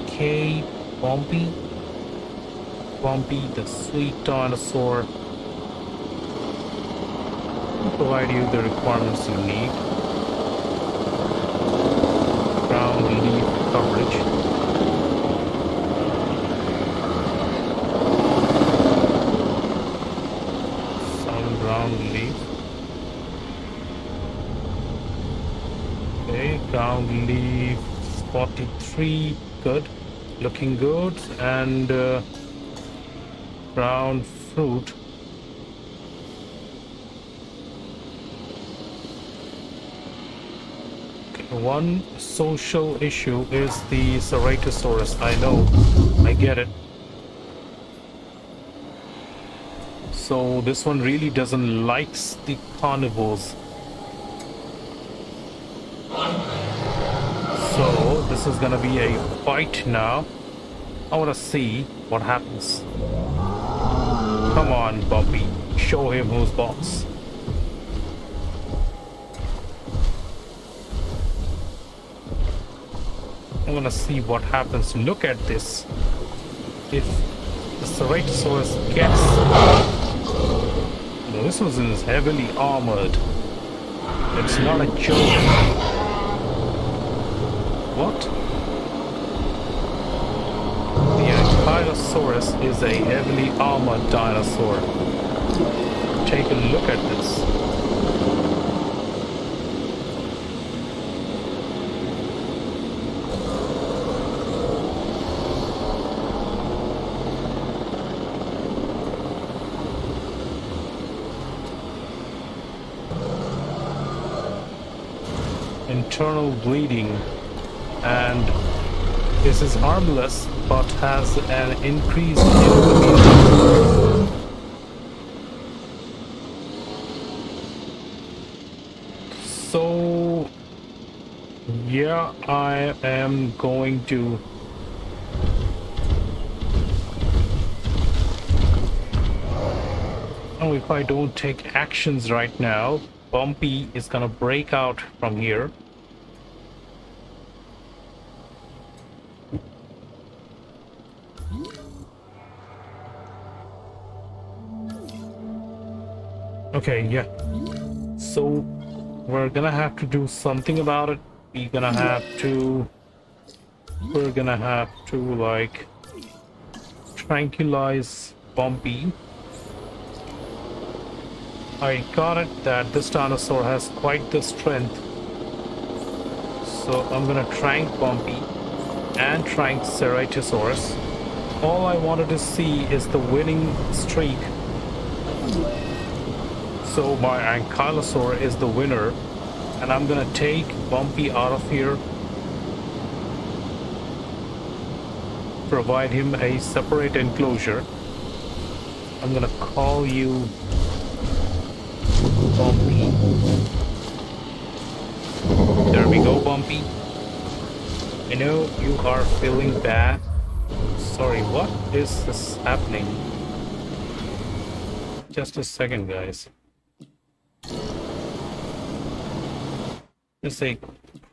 Okay, Bumpy, the sweet dinosaur. I'll provide you the requirements you need. Ground leaf coverage. Solid ground leaf. Okay, ground leaf 43, good, looking good. And ground fruit. One social issue is the Ceratosaurus. I know, I get it. So this one really doesn't like the carnivores. So this is gonna be a fight now. I wanna see what happens. Come on, Bumpy, show him who's boss. I'm gonna see what happens. Look at this. If the Ceratosaurus gets... No, this one is heavily armored. It's not a joke. What? The Ankylosaurus is a heavily armored dinosaur. Take a look at this. Internal bleeding, and this is harmless but has an increased Indominus. So yeah, I am going to if I don't take actions right now, Bumpy is gonna break out from here. Okay, yeah. So we're gonna have to do something about it. We're gonna have to like tranquilize Bumpy. I got it that this dinosaur has quite the strength. So I'm gonna trank Bumpy and trank Ceratosaurus. All I wanted to see is the winning streak. So my Ankylosaur is the winner, and I'm gonna take Bumpy out of here. Provide him a separate enclosure. I'm gonna call you Bumpy. There we go, Bumpy. I know you are feeling bad. Sorry, what is this happening? Just a second, guys. There's a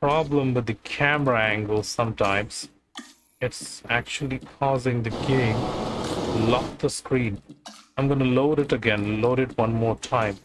problem with the camera angle sometimes. It's actually causing the game to lock the screen. I'm gonna load it again, load it one more time.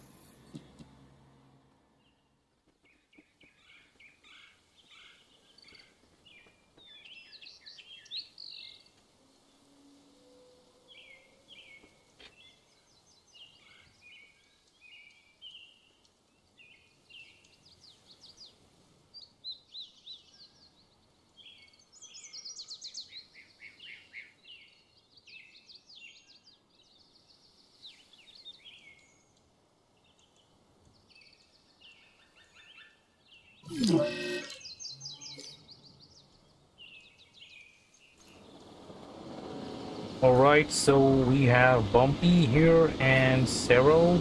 Alright, so we have Bumpy here and Zero.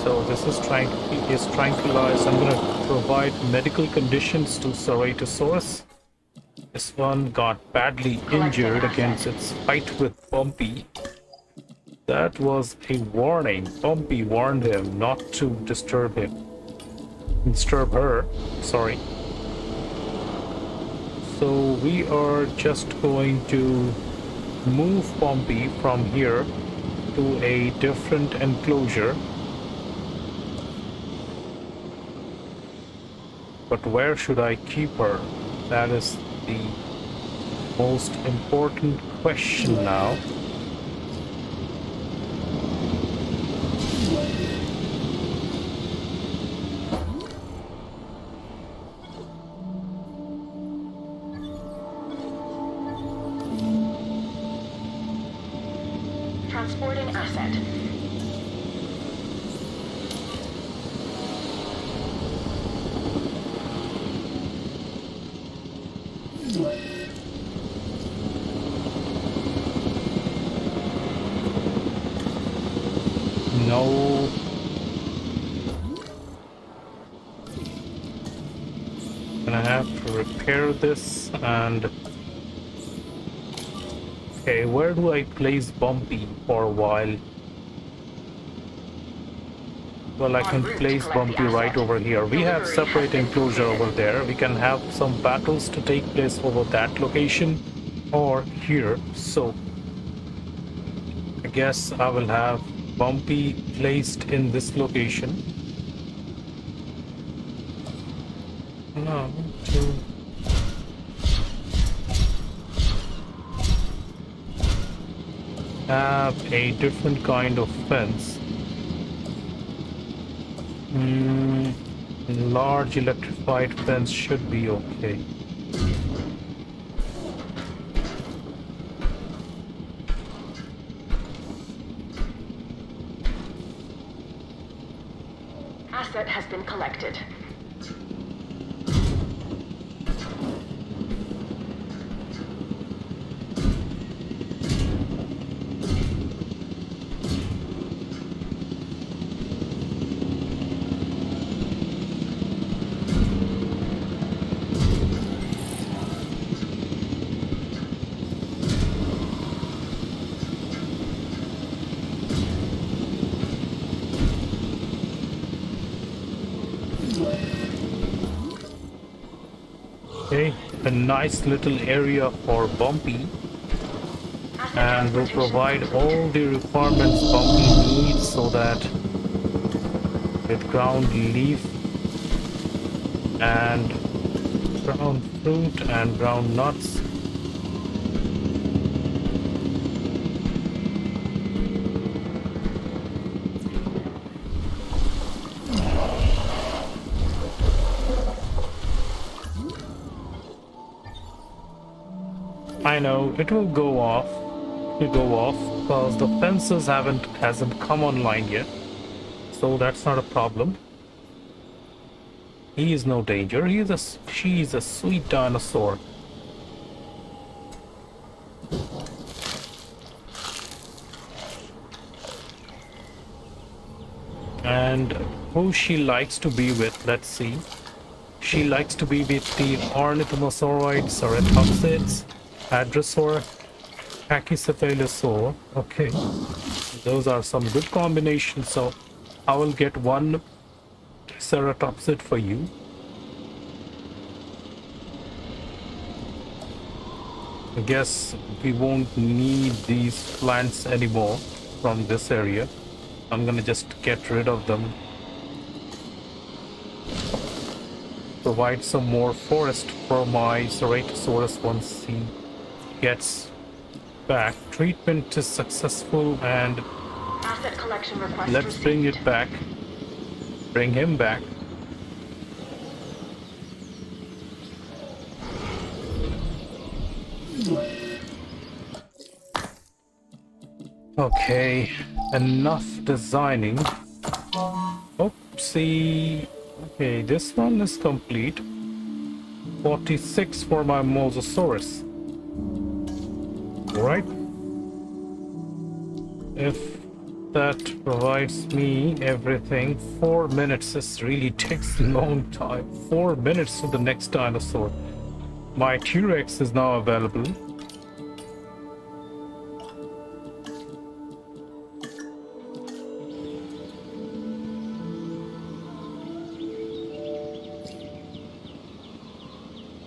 So this is trying to keep his tranquilized. I'm gonna provide medical conditions to Ceratosaurus. This one got badly injured against its fight with Bumpy. That was a warning. Bumpy warned him not to disturb him. Disturb her, sorry. So we are just going to move Bumpy from here to a different enclosure. But where should I keep her? That is the most important question now. Transporting asset. No. Gonna have to repair this and... Okay, where do I place Bumpy for a while? Well, I can place Bumpy right over here. We have separate enclosure over there. We can have some battles to take place over that location or here. So I guess I will have Bumpy placed in this location. No, to have a different kind of fence. Large electrified fence should be okay. Asset has been collected. Okay, a nice little area for Bumpy, and will provide all the requirements Bumpy needs so that with ground leaf and ground fruit and ground nuts. I know it will go off. It will go off because the fences hasn't come online yet, so that's not a problem. He is no danger. She is a sweet dinosaur. And who she likes to be with, let's see. She likes to be with the ornithomosauroids, ceratopsids, hadrosaur, pachycephalosaur. Okay, those are some good combinations. So I will get one ceratopsid for you. I guess we won't need these plants anymore from this area. I'm gonna just get rid of them. Provide some more forest for my Ceratosaurus once he gets back. Treatment is successful, and Asset collection request let's received. bring it back. Bring him back. Okay, enough designing. Oopsie. Okay, this one is complete. 46 for my Mosasaurus. Alright. If that provides me everything, 4 minutes. This really takes a long time. 4 minutes to the next dinosaur. My T-Rex is now available.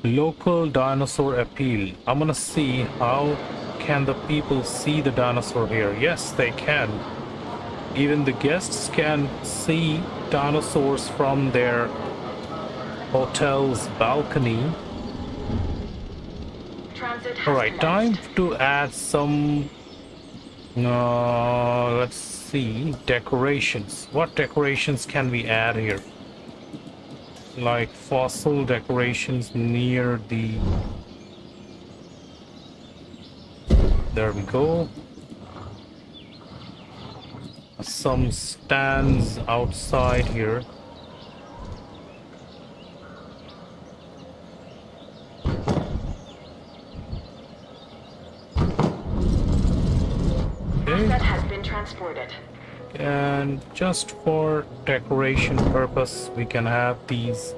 Local dinosaur appeal. I'm gonna see how can the people see the dinosaur here. Yes, they can. Even the guests can see dinosaurs from their hotel's balcony. Transit has Alright, time commenced. to add some let's see, decorations. What decorations can we add here? Like fossil decorations near the... There we go. Some stands outside here. Asset has been transported. And just for decoration purpose, we can have these.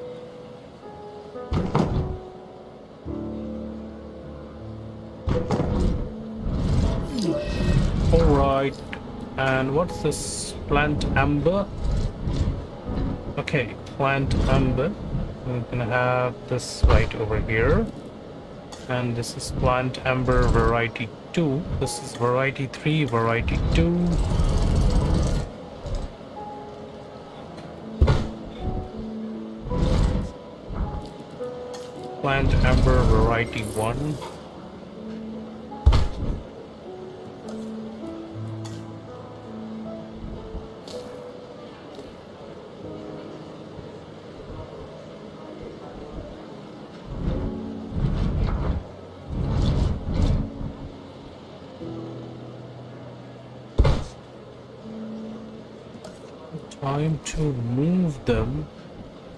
Alright, and what's this? Plant amber? Okay, plant amber. We're gonna have this right over here. And this is plant amber variety 2. This is variety 3, variety 2. Plant amber variety 1. Time to move them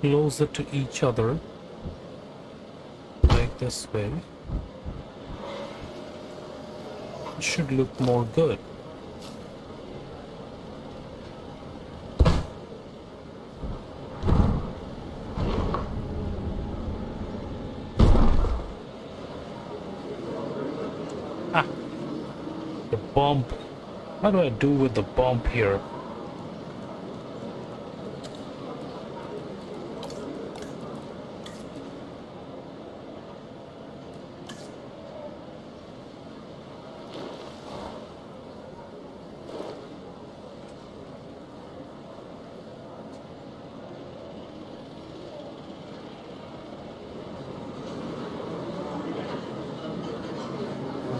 closer to each other, like this way. It should look more good. Ah, the bump. What do I do with the bump here?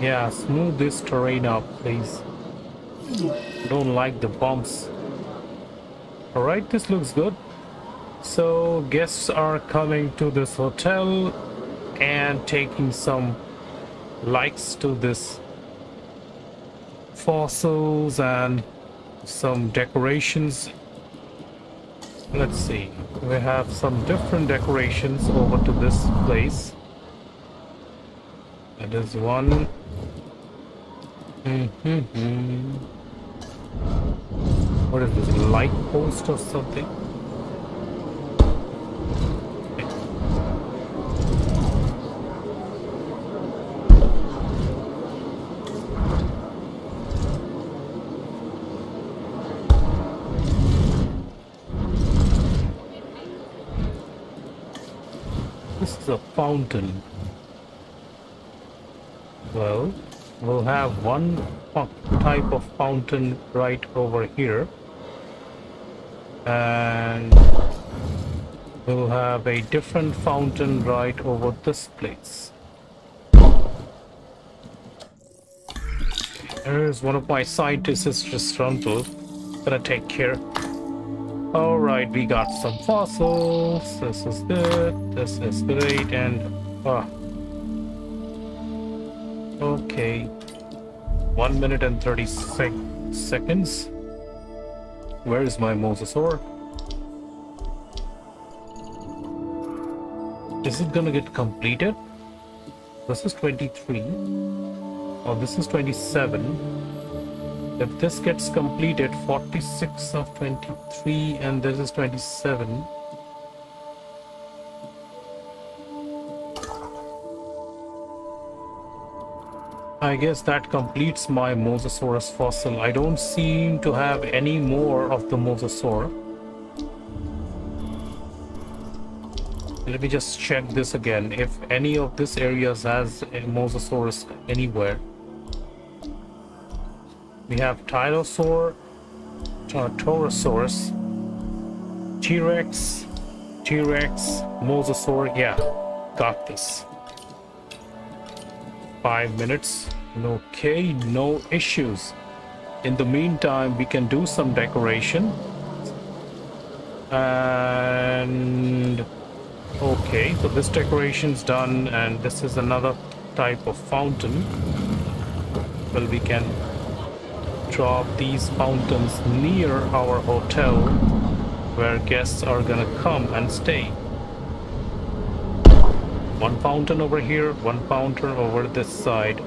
Yeah, smooth this terrain up, please. Don't like the bumps. Alright, this looks good. So, guests are coming to this hotel and taking some likes to this fossils and some decorations. Let's see. We have some different decorations over to this place. That is one. What is this? Light post or something? This is a fountain. Well, we'll have one type of fountain right over here, and we'll have a different fountain right over this place. There's one of my scientists just run to. Gonna take care. Alright, we got some fossils. This is good. This is great. And okay. 1 minute and 30 seconds. Where is my mosasaur? Is it gonna get completed? This is 23. Oh, this is 27. If this gets completed, 46 of 23, and this is 27. I guess that completes my Mosasaurus fossil. I don't seem to have any more of the Mosasaur. Let me just check this again. If any of this areas has a Mosasaurus anywhere. We have Dinosaur, Torosaurus, T-Rex, Mosasaur. Yeah, got this. 5 minutes. Okay, no issues. In the meantime, we can do some decoration. And okay, so this decoration's done, and this is another type of fountain. Well, we can drop these fountains near our hotel where guests are gonna come and stay. One fountain over here, one fountain over this side.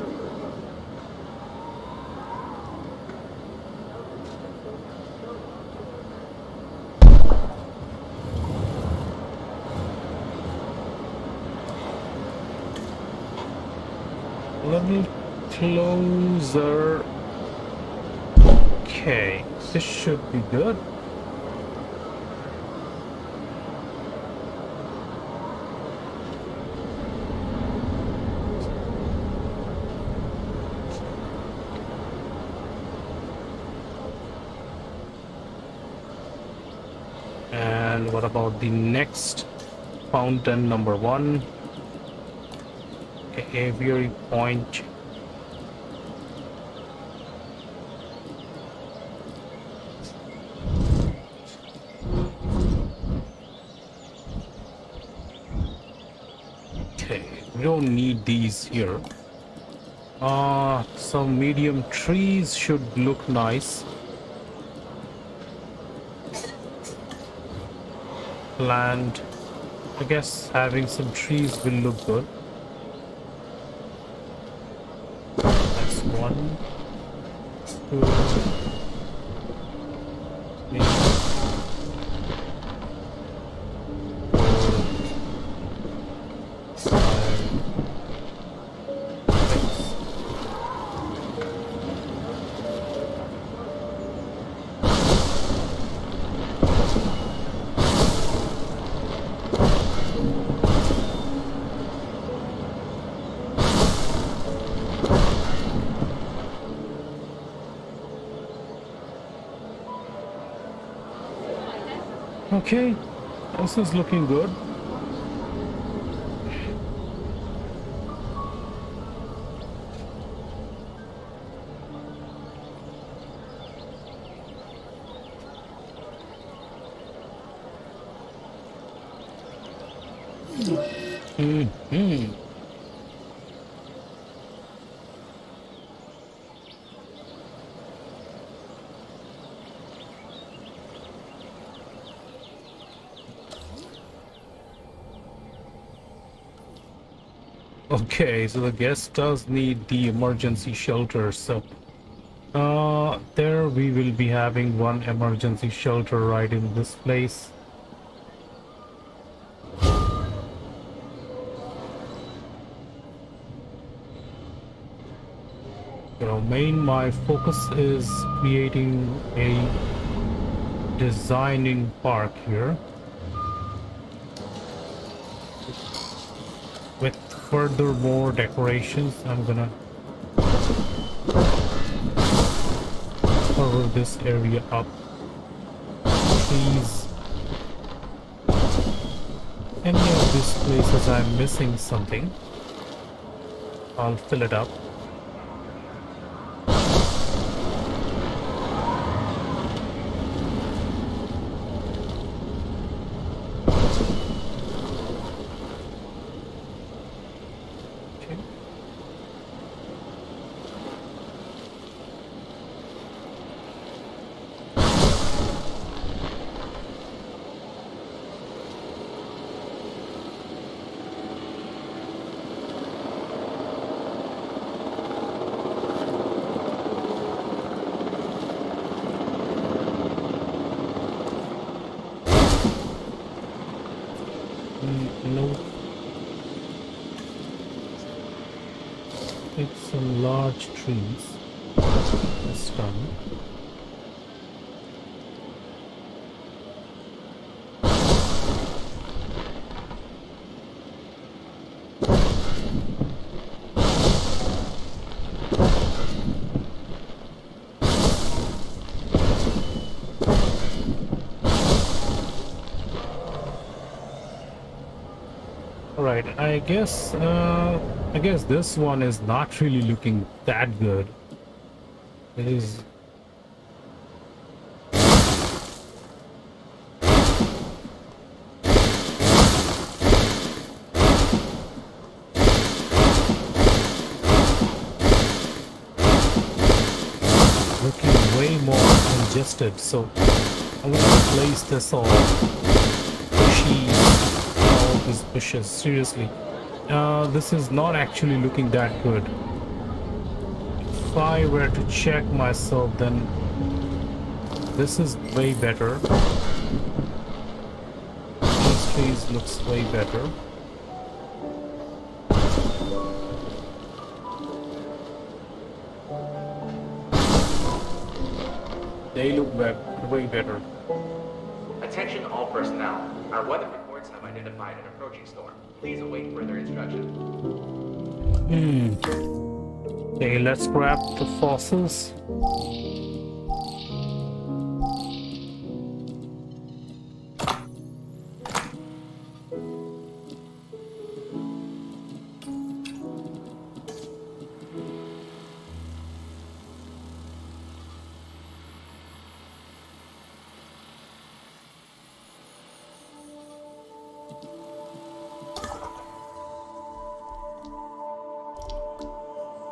A little closer. Okay, this should be good. And what about the next fountain, number 1? Okay, aviary point. We don't need these here. Some medium trees should look nice. Land. I guess having some trees will look good. That's 1, 2, 3, 4, 5, 6. Okay, this is looking good. Okay, so the guest does need the emergency shelter, so There we will be having one emergency shelter right in this place. My focus is creating a designing park here with further more decorations. I'm gonna cover this area up. Trees. Any of these places I'm missing something, I'll fill it up. No, it's some large trees. That's done. Right, I guess this one is not really looking that good. It is looking way more congested, so I'm gonna replace this all bushy, all these bushes. Seriously, this is not actually looking that good. If I were to check myself, then this is way better. These trees looks way better. They look way better. Attention all personnel. Our weather reports have identified an approaching storm. Please await further instructions. Okay, let's grab the fossils.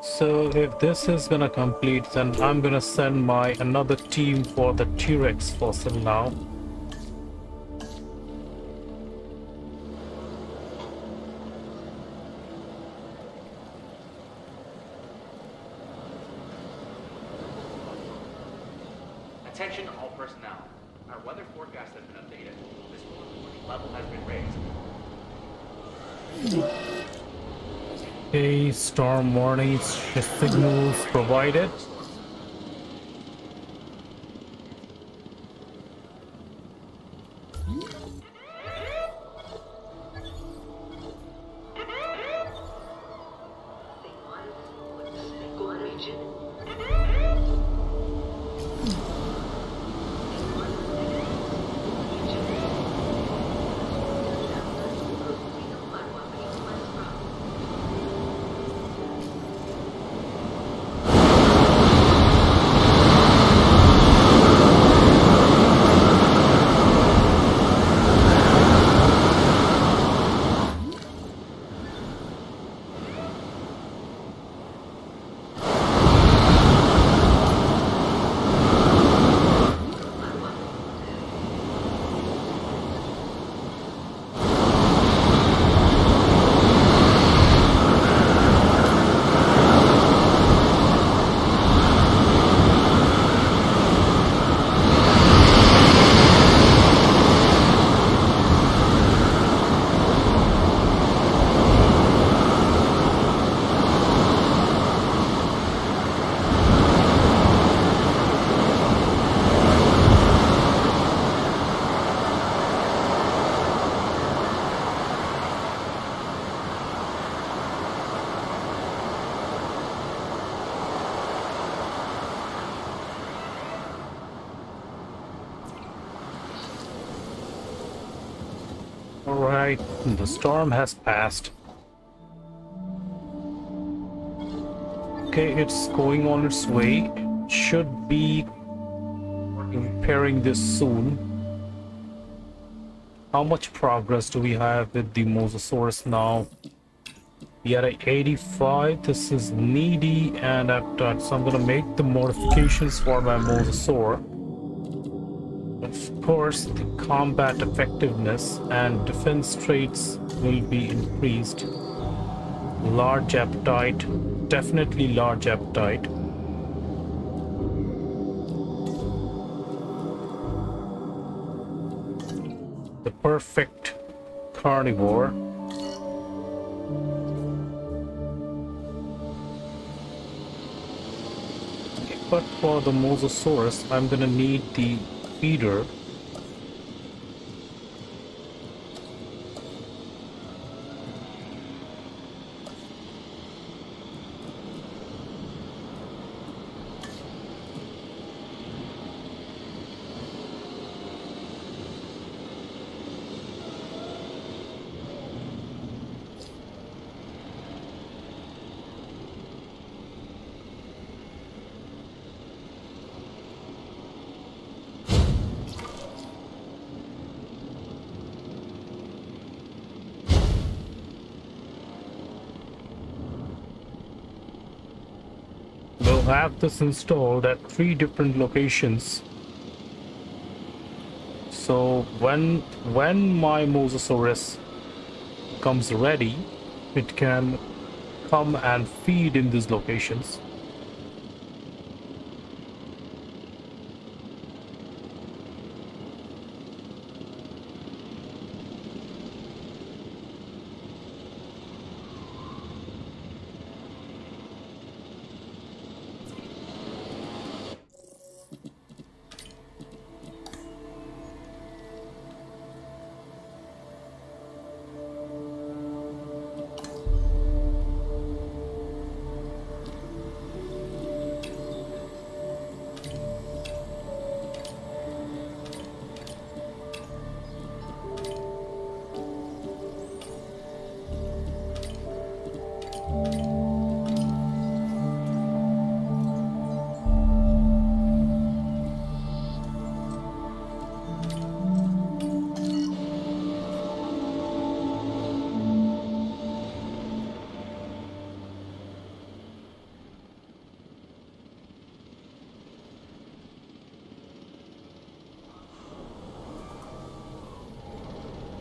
So if this is gonna complete, then I'm gonna send my another team for the T-Rex fossil now. Attention all personnel. Our weather forecast has been updated. This warning level has been raised. Okay, storm warnings, signals provided. Alright, the storm has passed. Okay, it's going on its way. Should be repairing this soon. How much progress do we have with the Mosasaurus now? We are at 85. This is needy, and I've done, so I'm gonna make the modifications for my Mosasaur. Of course, the combat effectiveness and defense traits will be increased. Large appetite, definitely large appetite. The perfect carnivore. But for the Mosasaurus, I'm gonna need the feeder. We'll have this installed at 3 different locations. So when my Mosasaurus comes ready, it can come and feed in these locations.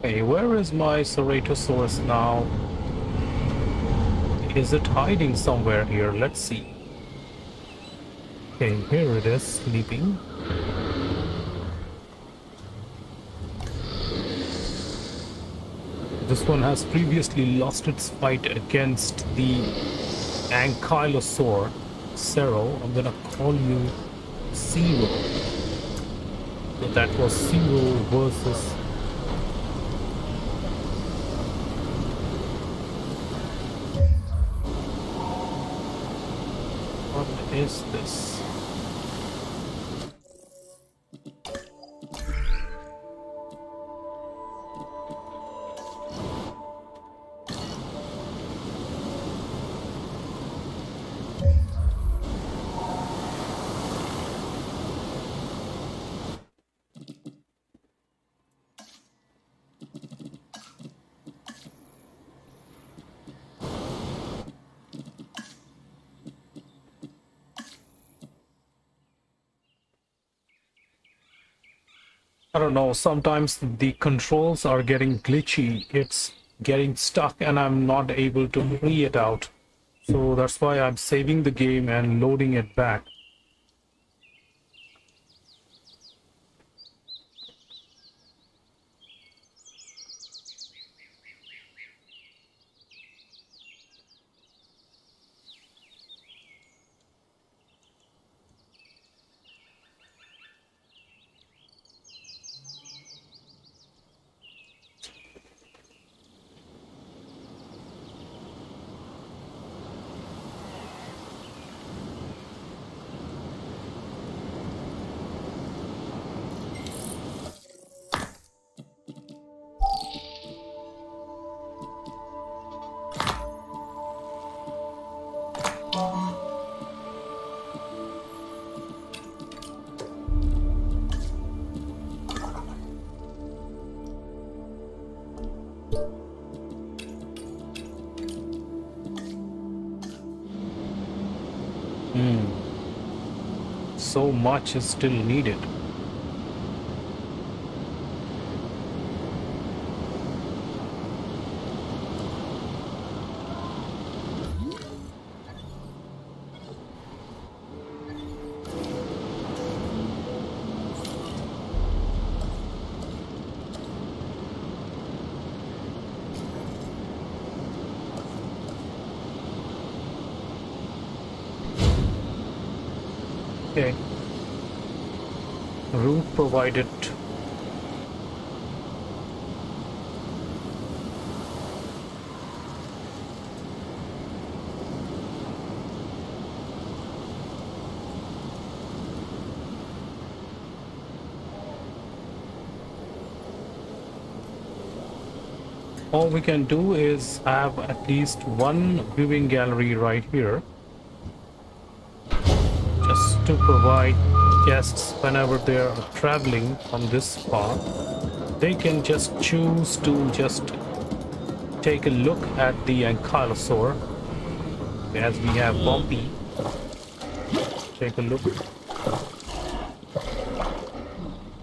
Okay, where is my Ceratosaurus now? Is it hiding somewhere here? Let's see. Okay, here it is, sleeping. This one has previously lost its fight against the Ankylosaur. Cero, I'm gonna call you Zero. So that was Zero versus what is this? I don't know, sometimes the controls are getting glitchy, it's getting stuck and I'm not able to free it out. So that's why I'm saving the game and loading it back. so much is still needed. Okay. Route provided. All we can do is have at least one viewing gallery right here, just to provide guests whenever they are traveling on this path. They can just choose to just take a look at the ankylosaur, as we have Bumpy. Take a look.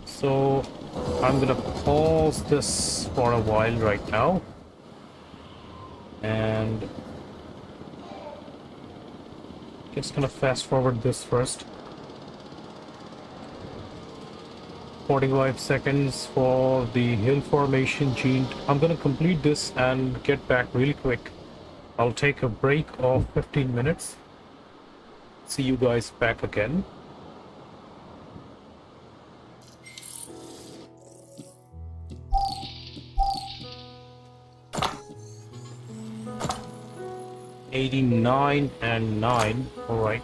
So I'm gonna pause this for a while right now, and just gonna fast forward this first. 45 seconds for the hill formation gene. I'm gonna complete this and get back really quick. I'll take a break of 15 minutes. See you guys back again. $89 and $9. All right.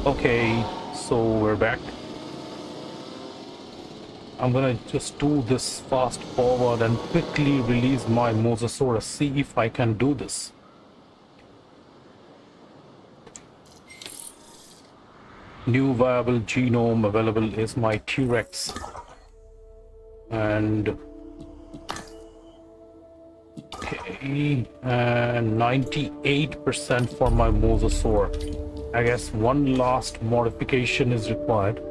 Okay, so we're back. I'm gonna just do this fast forward and quickly release my Mosasaurus. See if I can do this. New viable genome available is my T-Rex. And okay, and 98% for my Mosasaur. I guess one last modification is required.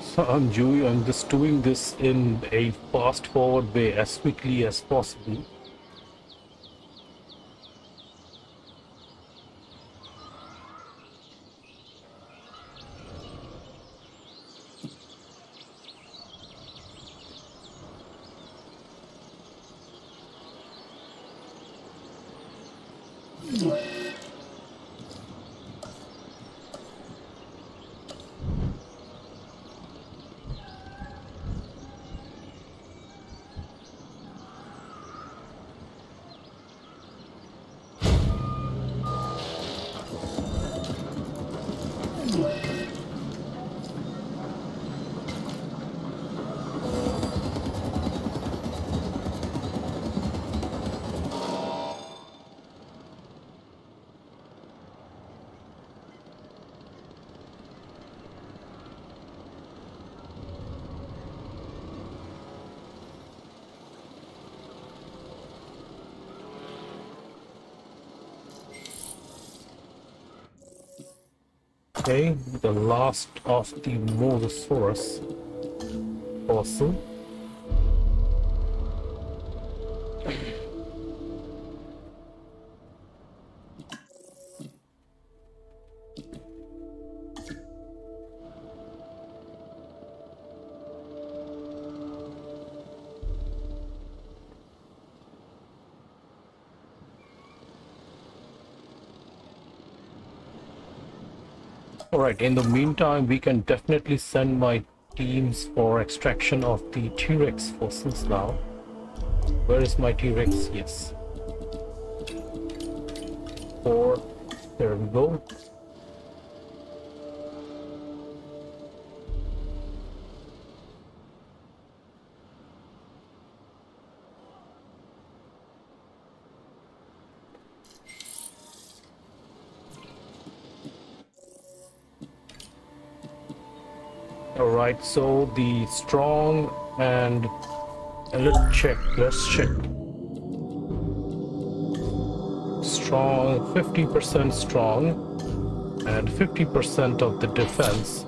So I'm just doing this in a fast forward way as quickly as possible. Okay, the last of the Mosasaurus fossil. Alright, in the meantime, we can definitely send my teams for extraction of the T-Rex fossils now. Where is my T-Rex? Yes. 4. There we go. Alright, so the strong and let's check. Strong, 50% strong and 50% of the defense.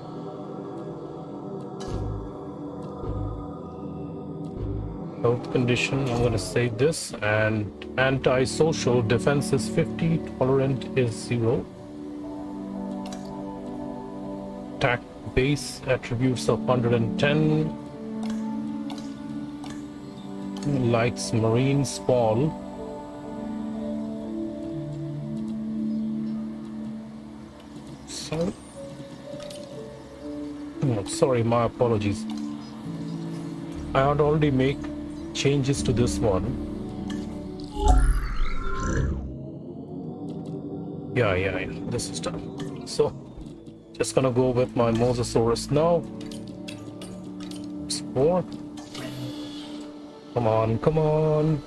Health condition, I'm gonna save this, and anti-social defense is 50, tolerant is 0. Attack base attributes of 110. Likes marine spawn. So, oh, sorry, my apologies. I had already make changes to this one. Yeah, this is done. So just gonna go with my Mosasaurus now. Explore. Come on.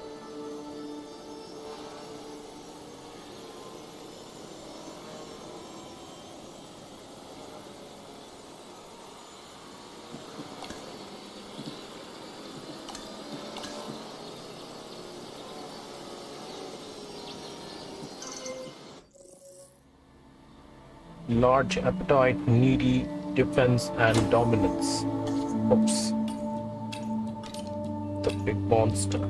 Large appetite, needy, defense, and dominance. Oops. The big monster.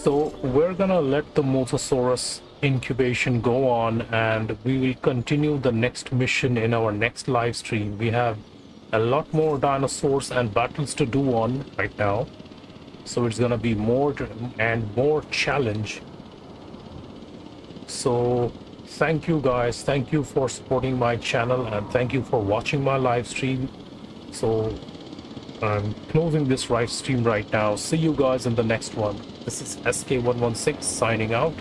So we're gonna let the Mosasaurus incubation go on, and we will continue the next mission in our next live stream. We have a lot more dinosaurs and battles to do on right now, so it's gonna be more and more challenge. So thank you guys, thank you for supporting my channel, and thank you for watching my live stream. So I'm closing this live stream right now. See you guys in the next one. This is SK116 signing out.